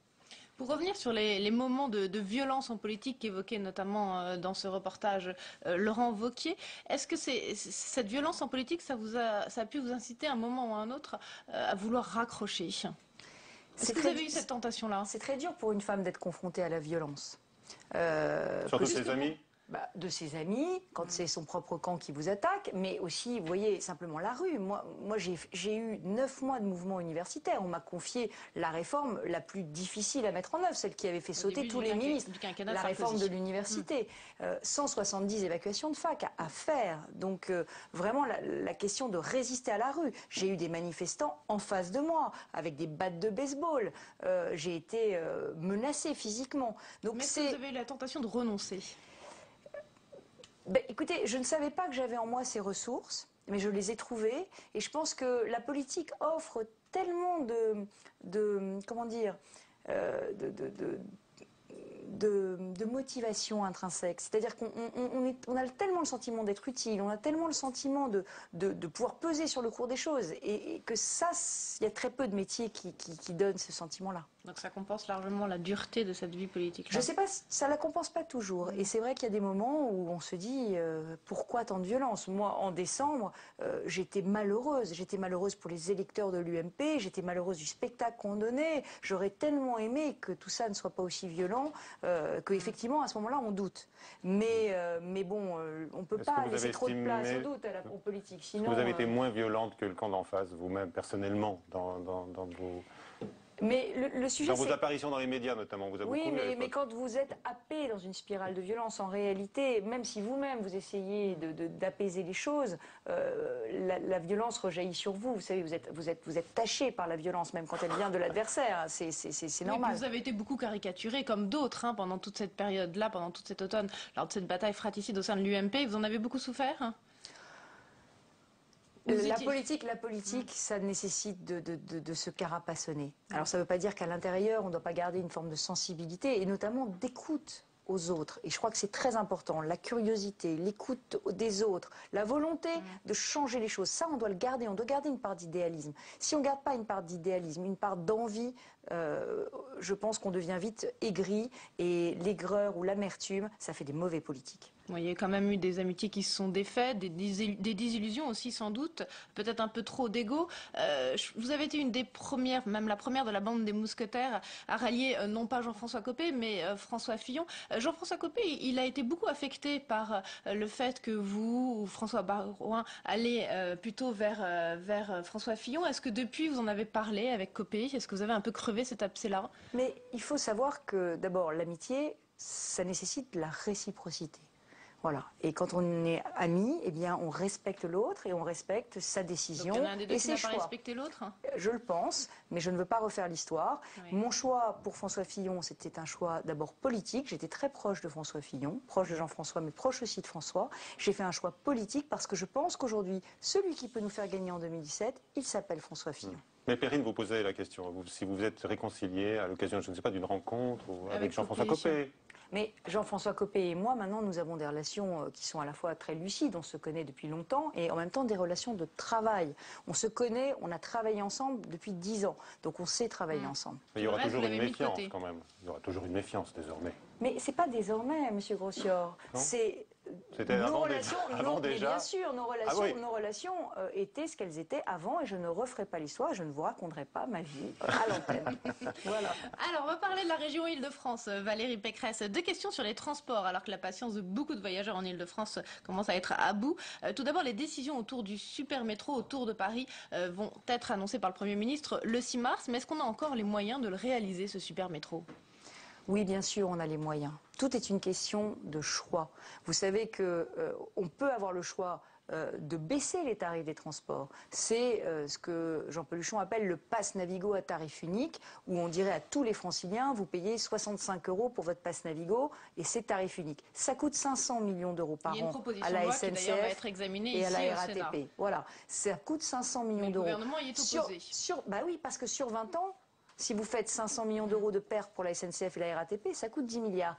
Pour revenir sur les moments de violence en politique qu'évoquait notamment dans ce reportage Laurent Wauquiez, est-ce que cette violence en politique, ça a pu vous inciter à un moment ou à un autre à vouloir raccrocher? Est-ce que vous avez eu cette tentation-là? C'est très dur pour une femme d'être confrontée à la violence. Surtout ses amis? De ses amis, quand c'est son propre camp qui vous attaque, mais aussi, vous voyez, simplement la rue. Moi j'ai eu 9 mois de mouvement universitaire. On m'a confié la réforme la plus difficile à mettre en œuvre, celle qui avait fait sauter tous les ministres. La réforme de l'université. 170 évacuations de fac à faire. Donc vraiment la question de résister à la rue. J'ai eu des manifestants en face de moi, avec des battes de baseball. J'ai été menacée physiquement. Donc mais est-ce que vous avez eu la tentation de renoncer ? Écoutez, je ne savais pas que j'avais en moi ces ressources, mais je les ai trouvées. Et je pense que la politique offre tellement comment dire, de motivation intrinsèque. C'est-à-dire qu'on a tellement le sentiment d'être utile, on a tellement le sentiment de pouvoir peser sur le cours des choses. Et que ça, il y a très peu de métiers qui donnent ce sentiment-là. Donc ça compense largement la dureté de cette vie politique. Je ne sais pas, ça ne la compense pas toujours. Et c'est vrai qu'il y a des moments où on se dit pourquoi tant de violence. Moi, en décembre, j'étais malheureuse. J'étais malheureuse pour les électeurs de l'UMP, j'étais malheureuse du spectacle qu'on donnait. J'aurais tellement aimé que tout ça ne soit pas aussi violent qu'effectivement, à ce moment-là, on doute. Mais bon, on ne peut pas laisser trop de place au doute aux politiques. Sinon, vous avez été moins violente que le camp d'en face, vous-même, personnellement, dans vos... Mais le sujet, dans vos apparitions dans les médias, notamment, vous avez oui, mais quand vous êtes happé dans une spirale de violence, en réalité, même si vous-même vous essayez d'apaiser les choses, la violence rejaillit sur vous. Vous savez, vous êtes taché par la violence, même quand elle vient de l'adversaire. C'est normal. Oui, vous avez été beaucoup caricaturé, comme d'autres, pendant toute cette période-là, pendant toute cet automne, lors de cette bataille fratricide au sein de l'UMP. Vous en avez beaucoup souffert ? La politique, ça nécessite de se carapassonner. Alors ça ne veut pas dire qu'à l'intérieur, on ne doit pas garder une forme de sensibilité et notamment d'écoute aux autres. Et je crois que c'est très important. La curiosité, l'écoute des autres, la volonté de changer les choses. Ça, on doit le garder. On doit garder une part d'idéalisme. Si on ne garde pas une part d'idéalisme, une part d'envie, je pense qu'on devient vite aigri. Et l'aigreur ou l'amertume, ça fait des mauvais politiques. Il y a quand même eu des amitiés qui se sont défaites, des désillusions aussi sans doute, peut-être un peu trop d'ego. Vous avez été une des premières, même la première de la bande des mousquetaires à rallier non pas Jean-François Copé, mais François Fillon. Jean-François Copé, il a été beaucoup affecté par le fait que vous, ou François Baroin, allez plutôt vers François Fillon. Est-ce que depuis vous en avez parlé avec Copé? Est-ce que vous avez un peu crevé cet abcès-là? Mais il faut savoir que d'abord l'amitié, ça nécessite la réciprocité. Voilà. Et quand on est amis, eh bien, on respecte l'autre et on respecte sa décision. Donc, il y en a un des deux et qui ses n'a pas choix. respecté l'autre? Je le pense, mais je ne veux pas refaire l'histoire. Oui. Mon choix pour François Fillon, c'était un choix d'abord politique. J'étais très proche de François Fillon, proche de Jean-François, mais proche aussi de François. J'ai fait un choix politique parce que je pense qu'aujourd'hui, celui qui peut nous faire gagner en 2017, il s'appelle François Fillon. Mais Perrine vous posait la question, si vous êtes réconcilié à l'occasion, je ne sais pas, d'une rencontre ou avec Jean-François Copé. Mais Jean-François Copé et moi, maintenant, nous avons des relations qui sont à la fois très lucides, on se connaît depuis longtemps, et en même temps des relations de travail. On se connaît, on a travaillé ensemble depuis 10 ans, donc on sait travailler ensemble. Mais il y aura toujours une méfiance quand même, il y aura toujours une méfiance désormais. Mais c'est pas désormais, Monsieur Grossior, c'est... C'était avant déjà. Bien sûr, nos relations étaient ce qu'elles étaient avant et je ne referai pas l'histoire, je ne vous raconterai pas ma vie à l'antenne. Voilà. Alors, on va parler de la région Île-de-France, Valérie Pécresse. 2 questions sur les transports, alors que la patience de beaucoup de voyageurs en Île-de-France commence à être à bout. Tout d'abord, les décisions autour du super métro autour de Paris vont être annoncées par le Premier ministre le 6 mars. Mais est-ce qu'on a encore les moyens de le réaliser, ce super métro ? Oui, bien sûr, on a les moyens. Tout est une question de choix. Vous savez qu'on peut avoir le choix de baisser les tarifs des transports. C'est ce que Jean Peluchon appelle le pass Navigo à tarif unique, où on dirait à tous les franciliens, vous payez 65 € pour votre pass Navigo, et c'est tarif unique. Ça coûte 500 millions d'euros par an à la SNCF va être examinée et à ici la RATP. Voilà, ça coûte 500 millions d'euros. Le gouvernement y est opposé. Bah oui, parce que sur 20 ans, si vous faites 500 millions d'euros de pertes pour la SNCF et la RATP, ça coûte 10 milliards.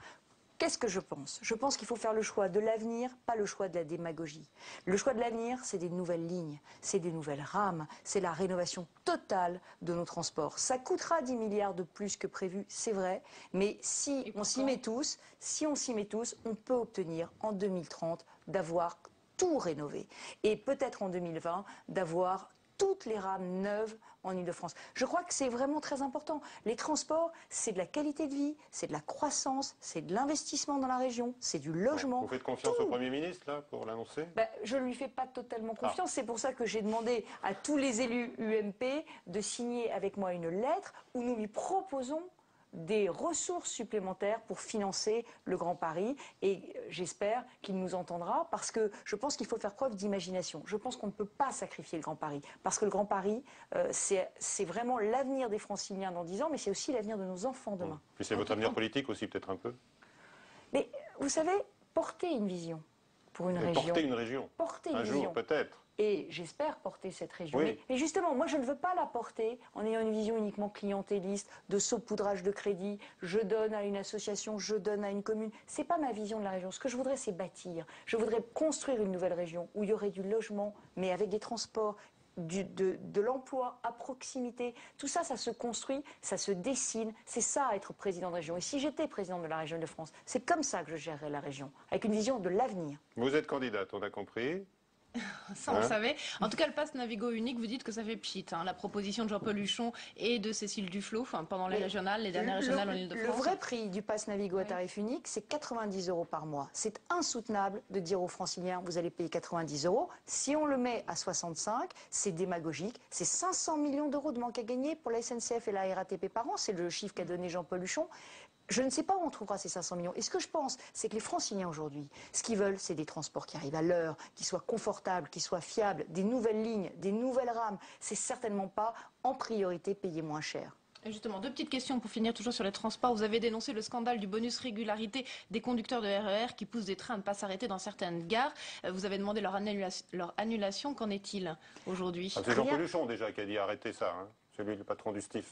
Qu'est-ce que je pense? Je pense qu'il faut faire le choix de l'avenir, pas le choix de la démagogie. Le choix de l'avenir, c'est des nouvelles lignes, c'est des nouvelles rames, c'est la rénovation totale de nos transports. Ça coûtera 10 milliards de plus que prévu, c'est vrai, mais si on s'y met tous, on peut obtenir en 2030 d'avoir tout rénové. Et peut-être en 2020 d'avoir toutes les rames neuves en Ile-de-France. Je crois que c'est vraiment très important. Les transports, c'est de la qualité de vie, c'est de la croissance, c'est de l'investissement dans la région, c'est du logement. Vous faites confiance au Premier ministre, là, pour l'annoncer? Je ne lui fais pas totalement confiance. C'est pour ça que j'ai demandé à tous les élus UMP de signer avec moi une lettre où nous lui proposons des ressources supplémentaires pour financer le Grand Paris, et j'espère qu'il nous entendra, parce que je pense qu'il faut faire preuve d'imagination. Je pense qu'on ne peut pas sacrifier le Grand Paris, parce que le Grand Paris, c'est vraiment l'avenir des Franciliens dans 10 ans, mais c'est aussi l'avenir de nos enfants demain. Puis c'est votre avenir politique aussi, peut-être un peu? Mais vous savez, porter une vision pour une région. Porter une région. Porter une un vision. jour, peut-être. Et j'espère porter cette région. Oui. Mais justement, moi je ne veux pas la porter en ayant une vision uniquement clientéliste, de saupoudrage de crédit, je donne à une association, je donne à une commune. C'est pas ma vision de la région. Ce que je voudrais, c'est bâtir. Je voudrais construire une nouvelle région où il y aurait du logement, mais avec des transports, de l'emploi à proximité. Tout ça, ça se construit, ça se dessine. C'est ça, être président de région. Et si j'étais président de la région de France, c'est comme ça que je gérerais la région, avec une vision de l'avenir. Vous êtes candidate, on a compris. Ça, on le savait. En tout cas, le pass Navigo unique, vous dites que ça fait pchit. La proposition de Jean-Paul Huchon et de Cécile Duflot, pendant les régionales, les dernières régionales en Ile-de-France. Le vrai prix du pass Navigo à tarif unique, c'est 90 € par mois. C'est insoutenable de dire aux Franciliens, vous allez payer 90 €. Si on le met à 65, c'est démagogique. C'est 500 millions d'euros de manque à gagner pour la SNCF et la RATP par an. C'est le chiffre qu'a donné Jean-Paul Huchon. Je ne sais pas où on trouvera ces 500 millions. Et ce que je pense, c'est que les Franciliens aujourd'hui, ce qu'ils veulent, c'est des transports qui arrivent à l'heure, qui soient confortables, qui soient fiables, des nouvelles lignes, des nouvelles rames. C'est certainement pas, en priorité, payer moins cher. Et justement, deux petites questions pour finir toujours sur les transports. Vous avez dénoncé le scandale du bonus régularité des conducteurs de RER qui poussent des trains à ne pas s'arrêter dans certaines gares. Vous avez demandé leur annulation. Qu'en est-il aujourd'hui? C'est Jean-Paul Huchon déjà qui a dit arrêtez ça, hein. C'est lui le patron du STIF.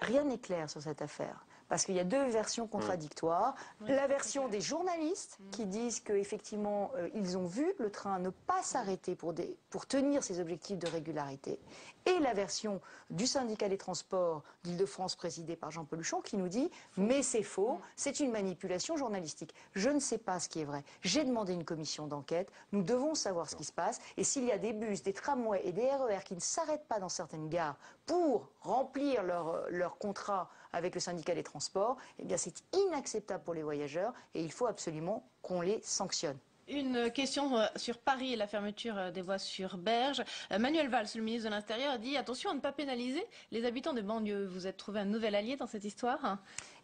Rien n'est clair sur cette affaire. Parce qu'il y a deux versions contradictoires. La version des journalistes qui disent qu'effectivement, ils ont vu le train ne pas s'arrêter pour tenir ses objectifs de régularité. Et la version du syndicat des transports d'Île-de-France présidé par Jean-Paul Huchon qui nous dit « mais c'est faux, c'est une manipulation journalistique ». Je ne sais pas ce qui est vrai. J'ai demandé une commission d'enquête. Nous devons savoir ce qui se passe. Et s'il y a des bus, des tramways et des RER qui ne s'arrêtent pas dans certaines gares pour remplir leur contrat avec le syndicat des transports, eh bien c'est inacceptable pour les voyageurs et il faut absolument qu'on les sanctionne. Une question sur Paris et la fermeture des voies sur Berge. Manuel Valls, le ministre de l'Intérieur, a dit attention à ne pas pénaliser les habitants des banlieues. Vous êtes trouvé un nouvel allié dans cette histoire?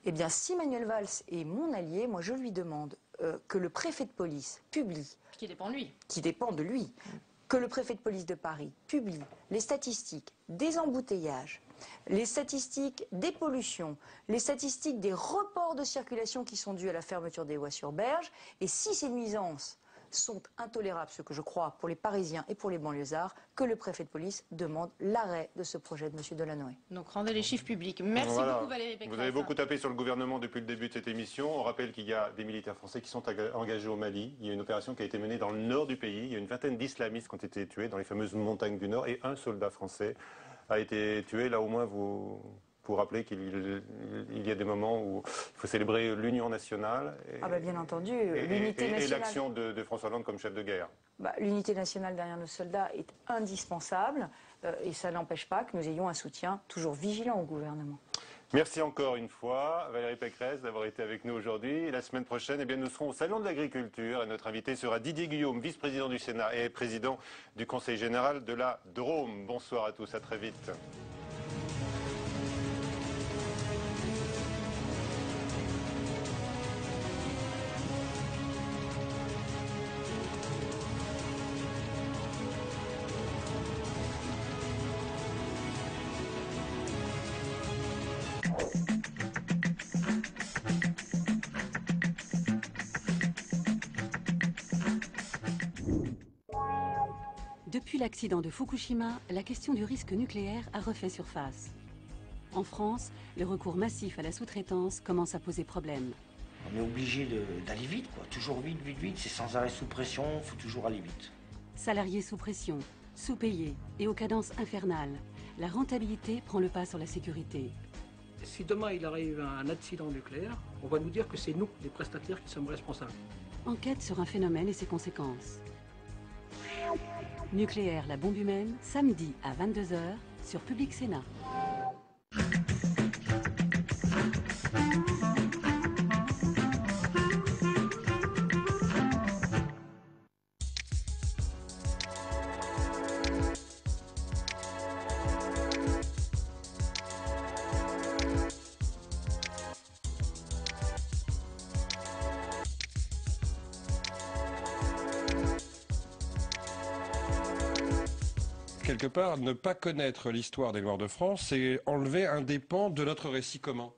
Eh bien, si Manuel Valls est mon allié, moi je lui demande que le préfet de police publie... Qui dépend de lui. Qui dépend de lui. Que le préfet de police de Paris publie les statistiques des embouteillages, les statistiques des pollutions, les statistiques des reports de circulation qui sont dus à la fermeture des voies sur Berge. Et si ces nuisances sont intolérables, ce que je crois pour les Parisiens et pour les banlieusards, que le préfet de police demande l'arrêt de ce projet de M. Delanoë. Donc rendez les chiffres publics. Merci beaucoup Valérie Pécresse. Vous avez beaucoup tapé sur le gouvernement depuis le début de cette émission. On rappelle qu'il y a des militaires français qui sont engagés au Mali. Il y a une opération qui a été menée dans le nord du pays. Il y a une vingtaine d'islamistes qui ont été tués dans les fameuses montagnes du Nord et un soldat français a été tué. Là au moins vous rappelez qu'il y a des moments où il faut célébrer l'union nationale et, bien entendu, l'unité nationale. Et l'action de François Hollande comme chef de guerre. L'unité nationale derrière nos soldats est indispensable et ça n'empêche pas que nous ayons un soutien toujours vigilant au gouvernement. Merci encore une fois, Valérie Pécresse, d'avoir été avec nous aujourd'hui. Et la semaine prochaine, nous serons au Salon de l'Agriculture et notre invité sera Didier Guillaume, vice-président du Sénat et président du Conseil général de la Drôme. Bonsoir à tous, à très vite. Depuis l'accident de Fukushima, la question du risque nucléaire a refait surface. En France, le recours massif à la sous-traitance commence à poser problème. On est obligé d'aller vite, quoi. Toujours vite, vite, vite. C'est sans arrêt sous pression, il faut toujours aller vite. Salariés sous pression, sous-payés et aux cadences infernales, la rentabilité prend le pas sur la sécurité. Si demain il arrive un accident nucléaire, on va nous dire que c'est nous, les prestataires, qui sommes responsables. Enquête sur un phénomène et ses conséquences. Nucléaire, la bombe humaine, samedi à 22 h sur Public Sénat. Quelque part, ne pas connaître l'histoire des Noirs de France, c'est enlever un des pans de notre récit commun.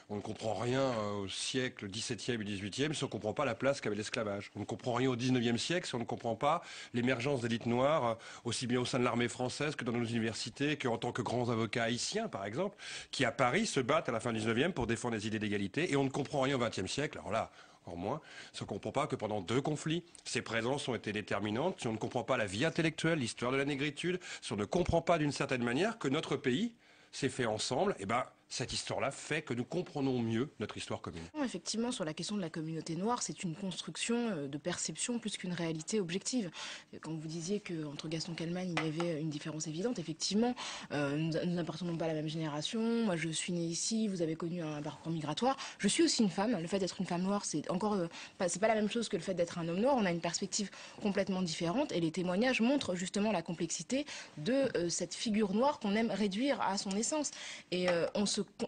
On ne comprend rien au siècle XVIIe et XVIIIe si on ne comprend pas la place qu'avait l'esclavage. On ne comprend rien au XIXe siècle si on ne comprend pas l'émergence d'élites noires, aussi bien au sein de l'armée française que dans nos universités, qu'en tant que grands avocats haïtiens, par exemple, qui à Paris se battent à la fin du XIXe pour défendre les idées d'égalité. Et on ne comprend rien au XXe siècle. Alors là, encore moins, si on ne comprend pas que pendant 2 conflits, ces présences ont été déterminantes, si on ne comprend pas la vie intellectuelle, l'histoire de la négritude, si on ne comprend pas d'une certaine manière que notre pays s'est fait ensemble, eh ben, cette histoire-là fait que nous comprenons mieux notre histoire commune. Effectivement, sur la question de la communauté noire, c'est une construction de perception plus qu'une réalité objective. Quand vous disiez qu'entre Gaston Calman, il y avait une différence évidente, effectivement, nous n'appartenons pas à la même génération. Moi, je suis née ici, vous avez connu un parcours migratoire. Je suis aussi une femme. Le fait d'être une femme noire, c'est encore c'est pas la même chose que le fait d'être un homme noir. On a une perspective complètement différente et les témoignages montrent justement la complexité de cette figure noire qu'on aime réduire à son essence. Et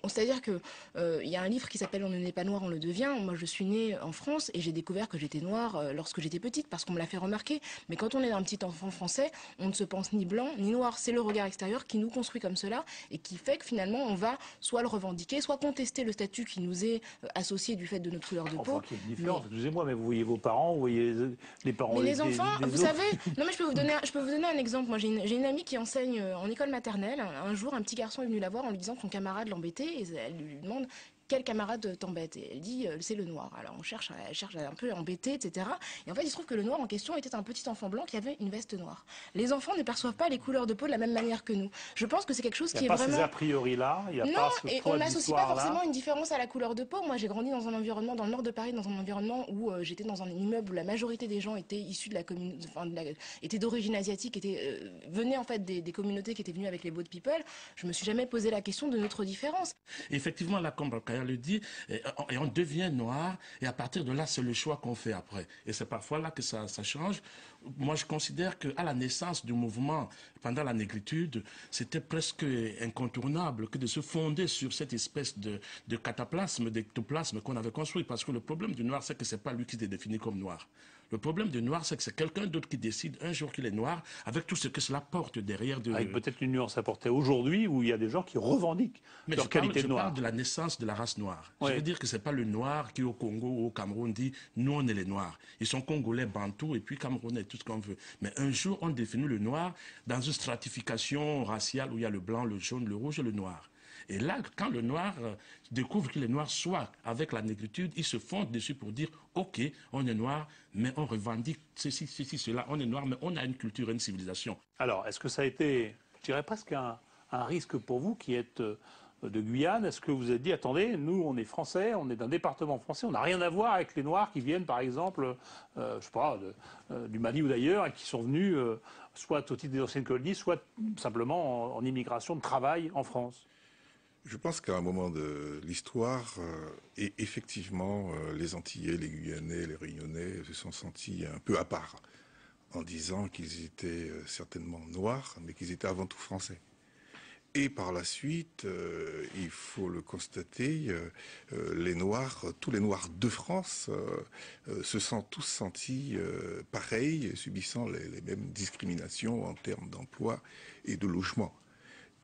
c'est-à-dire que il y a un livre qui s'appelle On ne naît pas noir, on le devient. Moi, je suis née en France et j'ai découvert que j'étais noire lorsque j'étais petite parce qu'on me l'a fait remarquer. Mais quand on est un petit enfant français, on ne se pense ni blanc ni noir. C'est le regard extérieur qui nous construit comme cela et qui fait que finalement, on va soit le revendiquer, soit contester le statut qui nous est associé du fait de notre couleur de peau. Enfin, qu'il y ait une différence, excusez-moi, mais vous voyez vos parents, vous voyez les parents. Mais les enfants, vous savez, non mais je peux vous donner un exemple. Moi, j'ai une amie qui enseigne en école maternelle. Un jour, un petit garçon est venu la voir en lui disant que son camarade l'embêtait. Et elle lui demande quel camarade t'embête, et elle dit c'est le noir. Alors elle cherche à un peu embêter, etc. Et en fait il se trouve que le noir en question était un petit enfant blanc qui avait une veste noire. Les enfants ne perçoivent pas les couleurs de peau de la même manière que nous. Je pense que c'est quelque chose qui est vraiment... Il n'y a pas ces a priori là, il n'y a pas ce et on n'associe pas forcément une différence à la couleur de peau. Moi j'ai grandi dans un environnement, dans le nord de Paris, dans un environnement où j'étais dans un immeuble où la majorité des gens étaient issus de la communauté, étaient d'origine asiatique, venaient en fait des communautés qui étaient venues avec les boat people. Je me suis jamais posé la question de notre différence. Effectivement, là, comme Bakaya le dit, et on devient noir, et à partir de là, c'est le choix qu'on fait après. Et c'est parfois là que ça change. Moi, je considère qu'à la naissance du mouvement, pendant la négritude, c'était presque incontournable que de se fonder sur cette espèce de cataplasme, d'ectoplasme qu'on avait construit. Parce que le problème du noir, c'est que c'est pas lui qui s'est défini comme noir. Le problème du noir, c'est que c'est quelqu'un d'autre qui décide un jour qu'il est noir, avec tout ce que cela porte derrière. Avec peut-être une nuance apportée aujourd'hui, où il y a des gens qui revendiquent leur qualité de noir. Je parle de la naissance de la race noire. Oui. Je veux dire que c'est pas le noir qui au Congo ou au Cameroun dit « nous on est les noirs ». Ils sont congolais, bantous et puis camerounais, tout ce qu'on veut. Mais un jour, on définit le noir dans une stratification raciale où il y a le blanc, le jaune, le rouge et le noir. Et là, quand le noir découvre qu'il est noir, soit avec la négritude, il se fonde dessus pour dire « ok, on est noir, mais on revendique ceci, cela, on est noir, mais on a une culture et une civilisation ». Alors, est-ce que ça a été, je dirais presque un risque pour vous qui êtes de Guyane? Est-ce que vous vous êtes dit « attendez, nous, on est français, on est d'un département français, on n'a rien à voir avec les noirs qui viennent, par exemple, je sais pas, du Mali ou d'ailleurs, et qui sont venus soit au titre des anciennes colonies, soit simplement en immigration de travail en France ». Je pense qu'à un moment de l'histoire, et effectivement, les Antillais, les Guyanais, les Réunionnais se sont sentis un peu à part, en disant qu'ils étaient certainement noirs, mais qu'ils étaient avant tout français. Et par la suite, il faut le constater, les Noirs, tous les Noirs de France, se sont tous sentis pareils, subissant les mêmes discriminations en termes d'emploi et de logement.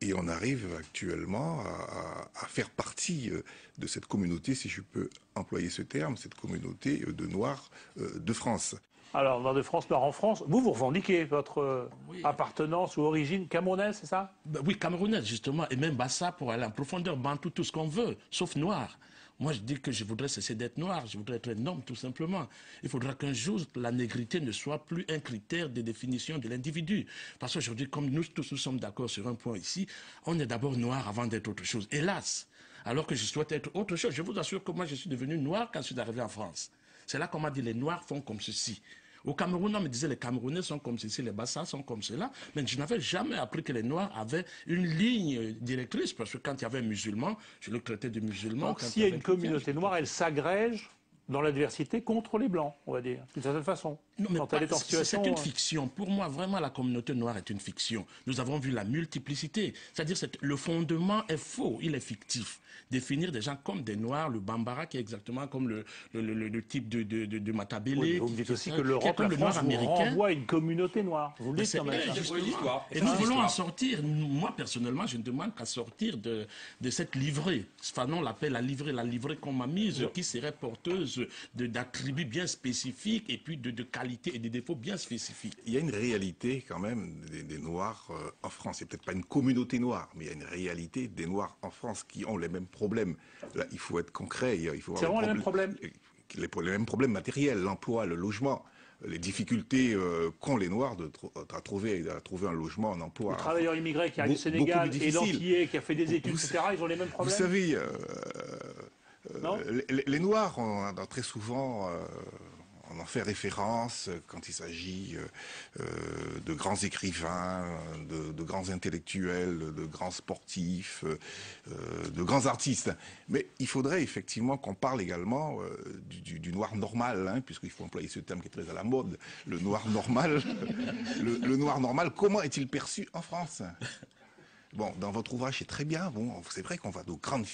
Et on arrive actuellement à faire partie de cette communauté, si je peux employer ce terme, cette communauté de Noirs de France. Alors, Noirs de France, Noirs en France, vous revendiquez votre appartenance ou origine camerounaise, c'est ça? Oui, camerounaise, justement, et même Bassa pour aller en profondeur, bantou, tout ce qu'on veut, sauf noir. Moi, je dis que je voudrais cesser d'être noir, je voudrais être un homme, tout simplement. Il faudra qu'un jour, la négrité ne soit plus un critère de définition de l'individu. Parce qu'aujourd'hui, comme nous tous nous sommes d'accord sur un point ici, on est d'abord noir avant d'être autre chose. Hélas, alors que je souhaite être autre chose. Je vous assure que moi, je suis devenu noir quand je suis arrivé en France. C'est là qu'on m'a dit, les noirs font comme ceci. Au Cameroun, on me disait les Camerounais sont comme ceci, les Bassas sont comme cela, mais je n'avais jamais appris que les Noirs avaient une ligne directrice, parce que quand il y avait un musulman, je le traitais de musulman. Donc s'il y a une communauté noire, elle s'agrège dans l'adversité contre les Blancs, on va dire, d'une certaine façon. Non, mais quand elle est en situation... c'est une fiction. Pour moi, vraiment, la communauté noire est une fiction. Nous avons vu la multiplicité. C'est-à-dire que le fondement est faux, il est fictif. Définir des gens comme des Noirs, le Bambara, qui est exactement comme le type de Matabele. Oui, vous me dites aussi que l'Europe, la France, vous renvoie une communauté noire. Vous le dites quand même. Et nous voulons en sortir. Moi, personnellement, je ne demande qu'à sortir de cette livrée. Fanon l'appelle la livrée qu'on m'a mise, qui serait porteuse d'attributs bien spécifiques et puis de qualités et de défauts bien spécifiques. Il y a une réalité quand même des Noirs en France. C'est peut-être pas une communauté noire, mais il y a une réalité des Noirs en France qui ont les mêmes problèmes. Là, il faut être concret. C'est vraiment les mêmes problèmes. Les mêmes problèmes matériels, l'emploi, le logement, les difficultés qu'ont les Noirs à trouver un logement, un emploi. Le travailleur immigré qui arrive du Sénégal et l'antillais qui a fait des études, etc., ils ont les mêmes problèmes. Vous savez, les Noirs ont très souvent... On en fait référence quand il s'agit de grands écrivains, de grands intellectuels, de grands sportifs, de grands artistes. Mais il faudrait effectivement qu'on parle également du noir normal, hein, puisqu'il faut employer ce terme qui est très à la mode. Le noir normal, le noir normal, comment est-il perçu en France? Bon, dans votre ouvrage, c'est très bien. Bon, c'est vrai qu'on va de grandes